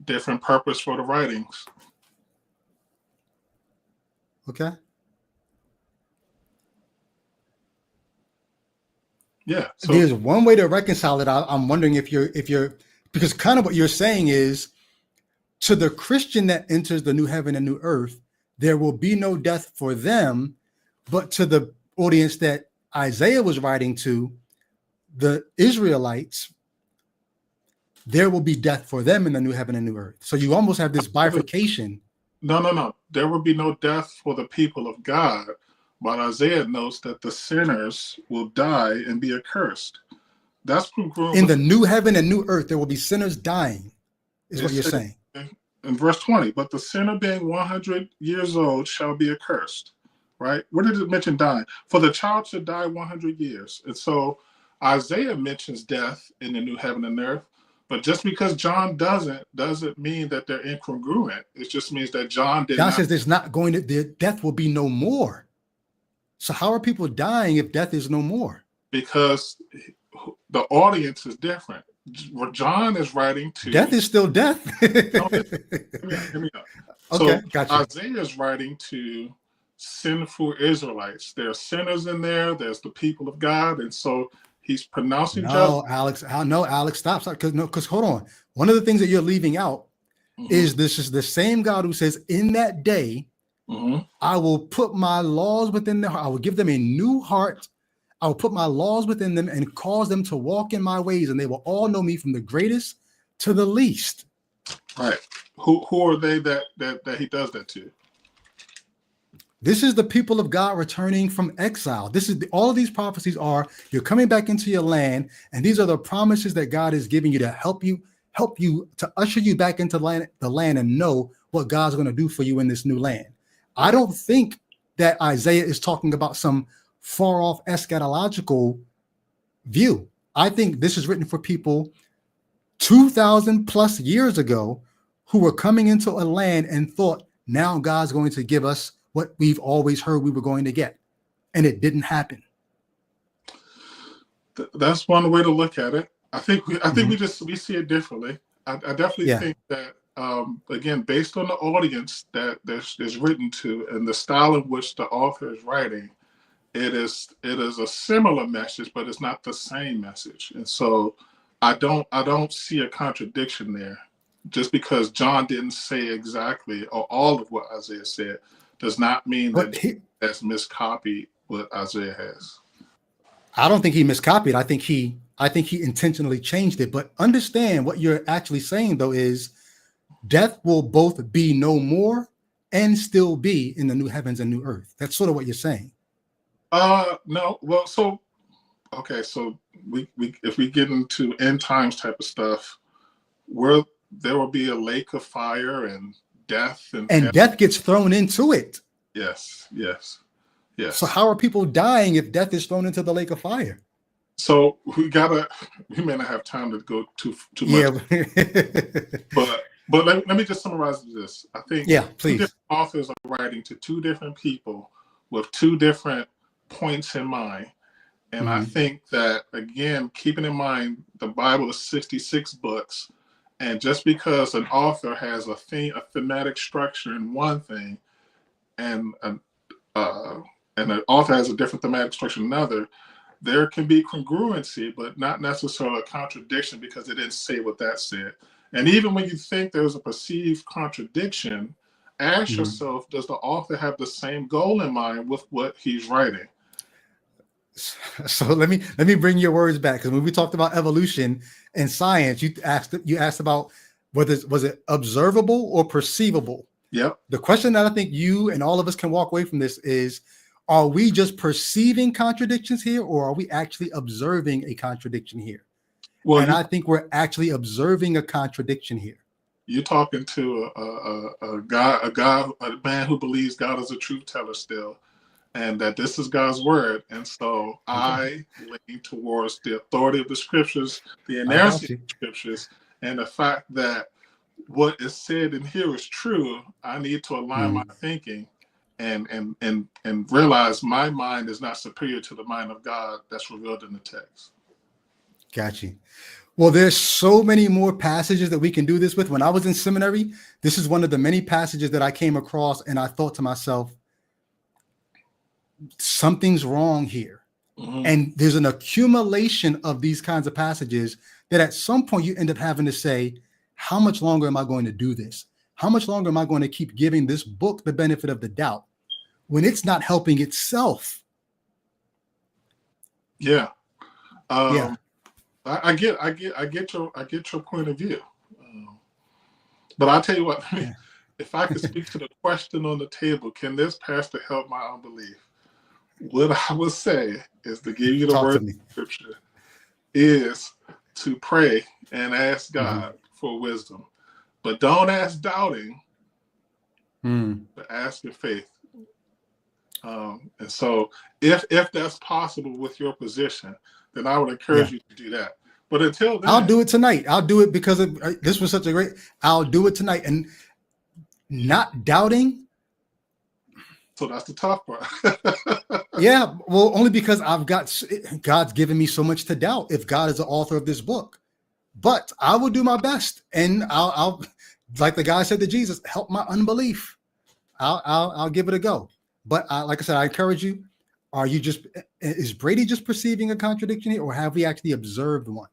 different purpose for the writings. Okay. Yeah. So there's one way to reconcile it. I'm wondering if you're because kind of what you're saying is, to the Christian that enters the new heaven and new earth, there will be no death for them, but to the audience that Isaiah was writing to, the Israelites, there will be death for them in the new heaven and new earth. So you almost have this bifurcation. No. There will be no death for the people of God, but Isaiah notes that the sinners will die and be accursed. That's in the new heaven and new earth. There will be sinners dying, is what you're saying. In verse 20, but the sinner being 100 years old shall be accursed. Right? Where did it mention dying? For the child should die 100 years. And so Isaiah mentions death in the new heaven and earth, but just because John doesn't mean that they're incongruent. It just means that John says there's not going to, the death will be no more. So how are people dying if death is no more? Because the audience is different. What John is writing to, death is still death. No, hear me out. Okay, so gotcha. Isaiah is writing to sinful Israelites. There are sinners in there. There's the people of God, and so he's pronouncing judgment. Alex, stop. Because hold on. One of the things that you're leaving out is this is the same God who says, in that day, I will put my laws within their heart. I will give them a new heart. I will put my laws within them and cause them to walk in my ways, and they will all know me from the greatest to the least. Right. Who are they that he does that to? This is the people of God returning from exile. This is all of these prophecies are, you're coming back into your land, and these are the promises that God is giving you to help you to usher you back into the land and know what God's going to do for you in this new land. I don't think that Isaiah is talking about some far off eschatological view. I think this is written for people 2,000 plus years ago who were coming into a land and thought, now God's going to give us what we've always heard we were going to get. And it didn't happen. That's one way to look at it. I think we see it differently. I definitely Yeah. think that again, based on the audience that is written to and the style in which the author is writing, it is a similar message, but it's not the same message. And so I don't see a contradiction there. Just because John didn't say exactly or all of what Isaiah said does not mean that John has miscopied what Isaiah has. I don't think he miscopied. I think he intentionally changed it. But understand what you're actually saying though is death will both be no more and still be in the new heavens and new earth. That's sort of what you're saying. No. Well, so okay, so we if we get into end times type of stuff, where there will be a lake of fire and death and death gets thrown into it. Yes. So how are people dying if death is thrown into the lake of fire? So we may not have time to go too much. Yeah. But let me just summarize this. I think please. Different authors are writing to two different people with two different points in mind. And I think that, again, keeping in mind the Bible is 66 books, and just because an author has a thematic structure in one thing, and an author has a different thematic structure in another, there can be congruency, but not necessarily a contradiction because it didn't say what that said. And even when you think there's a perceived contradiction, ask yourself, does the author have the same goal in mind with what he's writing? So let me bring your words back, because when we talked about evolution and science, you asked about whether was it observable or perceivable. Yep. The question that I think you and all of us can walk away from this is, are we just perceiving contradictions here, or are we actually observing a contradiction here? Well, and I think we're actually observing a contradiction here. You're talking to a man who believes God is a truth teller still, and that this is God's word. And so I lean towards the authority of the scriptures, the inerrancy of the scriptures, and the fact that what is said in here is true. I need to align my thinking and realize my mind is not superior to the mind of God that's revealed in the text. Got you. Well, there's so many more passages that we can do this with. When I was in seminary, this is one of the many passages that I came across, and I thought to myself, something's wrong here. And there's an accumulation of these kinds of passages that at some point you end up having to say, how much longer am I going to do this? How much longer am I going to keep giving this book the benefit of the doubt when it's not helping itself? Yeah. I get your point of view. But I'll tell you what, if I could speak to the question on the table, can this pastor help my unbelief? What I would say is to give you the word of scripture is to pray and ask God for wisdom. But don't ask doubting, but ask in faith. And so if that's possible with your position, then I would encourage you to do that. But until then, I'll do it tonight. I'll do it because this was such a great, I'll do it tonight. And not doubting. So that's the tough part. Yeah, well, only because God's given me so much to doubt if God is the author of this book. But I will do my best, and I'll like the guy said to Jesus, help my unbelief. I'll give it a go. But like I said, I encourage you. Is Brady just perceiving a contradiction here, or have we actually observed one?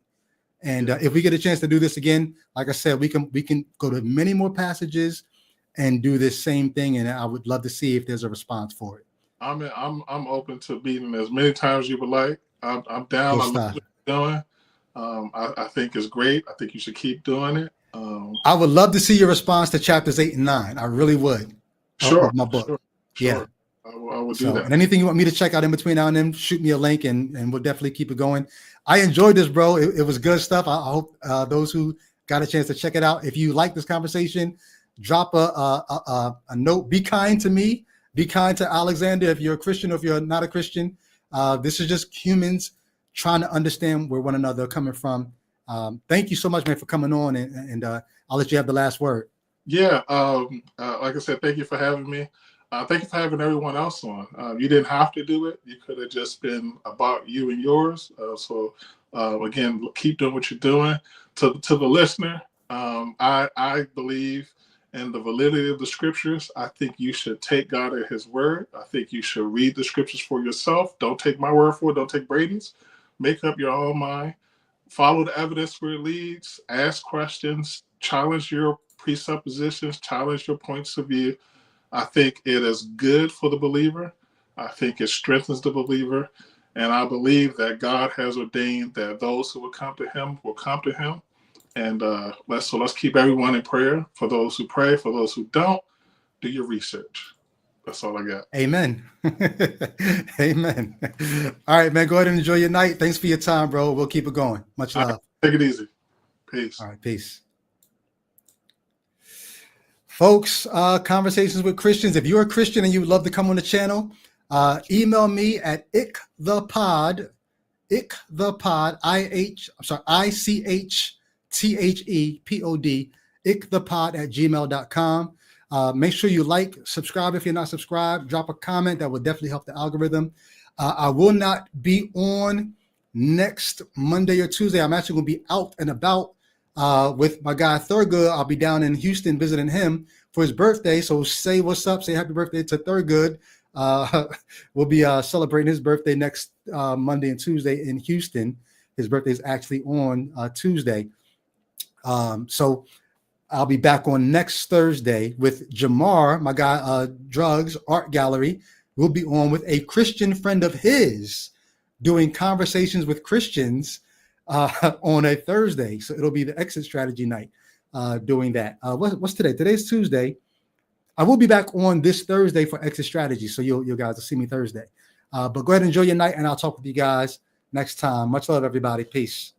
And if we get a chance to do this again, like I said, we can go to many more passages and do this same thing. And I would love to see if there's a response for it. I'm open to beating as many times as you would like. I'm down. I love what you're doing. I think it's great. I think you should keep doing it. I would love to see your response to chapters 8 and 9. I really would. Sure. Of my book. Sure. Yeah. I will do that. And anything you want me to check out in between now and then, shoot me a link and we'll definitely keep it going. I enjoyed this, bro. It was good stuff. I hope those who got a chance to check it out. If you like this conversation, drop a note. Be kind to me. Be kind to Alexander if you're a Christian or if you're not a Christian. This is just humans trying to understand where one another are coming from. Thank you so much, man, for coming on, and I'll let you have the last word. Yeah, like I said, thank you for having me. Thank you for having everyone else on. You didn't have to do it. You could have just been about you and yours. Again, keep doing what you're doing. To the listener, I believe in the validity of the scriptures. I think you should take God at his word. I think you should read the scriptures for yourself. Don't take my word for it. Don't take Brady's. Make up your own mind. Follow the evidence where it leads. Ask questions. Challenge your presuppositions. Challenge your points of view. I think it is good for the believer. I think it strengthens the believer. And I believe that God has ordained that those who will come to him will come to him. And let's keep everyone in prayer. For those who pray, for those who don't, do your research. That's all I got. Amen. Amen. All right, man. Go ahead and enjoy your night. Thanks for your time, bro. We'll keep it going. Much love. Right, take it easy. Peace. All right, peace. Folks, Conversations with Christians. If you're a Christian and you would love to come on the channel, email me at ICHTHEPOD, ICHTHEPOD, ICHTHEPOD@gmail.com. Make sure you like, subscribe if you're not subscribed, drop a comment. That will definitely help the algorithm. I will not be on next Monday or Tuesday. I'm actually going to be out and about with my guy Thurgood. I'll be down in Houston visiting him for his birthday. So say what's up, say happy birthday to Thurgood. We'll be celebrating his birthday next Monday and Tuesday in Houston. His birthday is actually on Tuesday. So I'll be back on next Thursday with Jamar, my guy, Drugs Art Gallery. We'll be on with a Christian friend of his doing Conversations with Christians on a Thursday. So it'll be the exit strategy night doing that. What's today? Today's Tuesday. I will be back on this Thursday for exit strategy. So you guys will see me Thursday. But go ahead and enjoy your night, and I'll talk with you guys next time. Much love, everybody. Peace.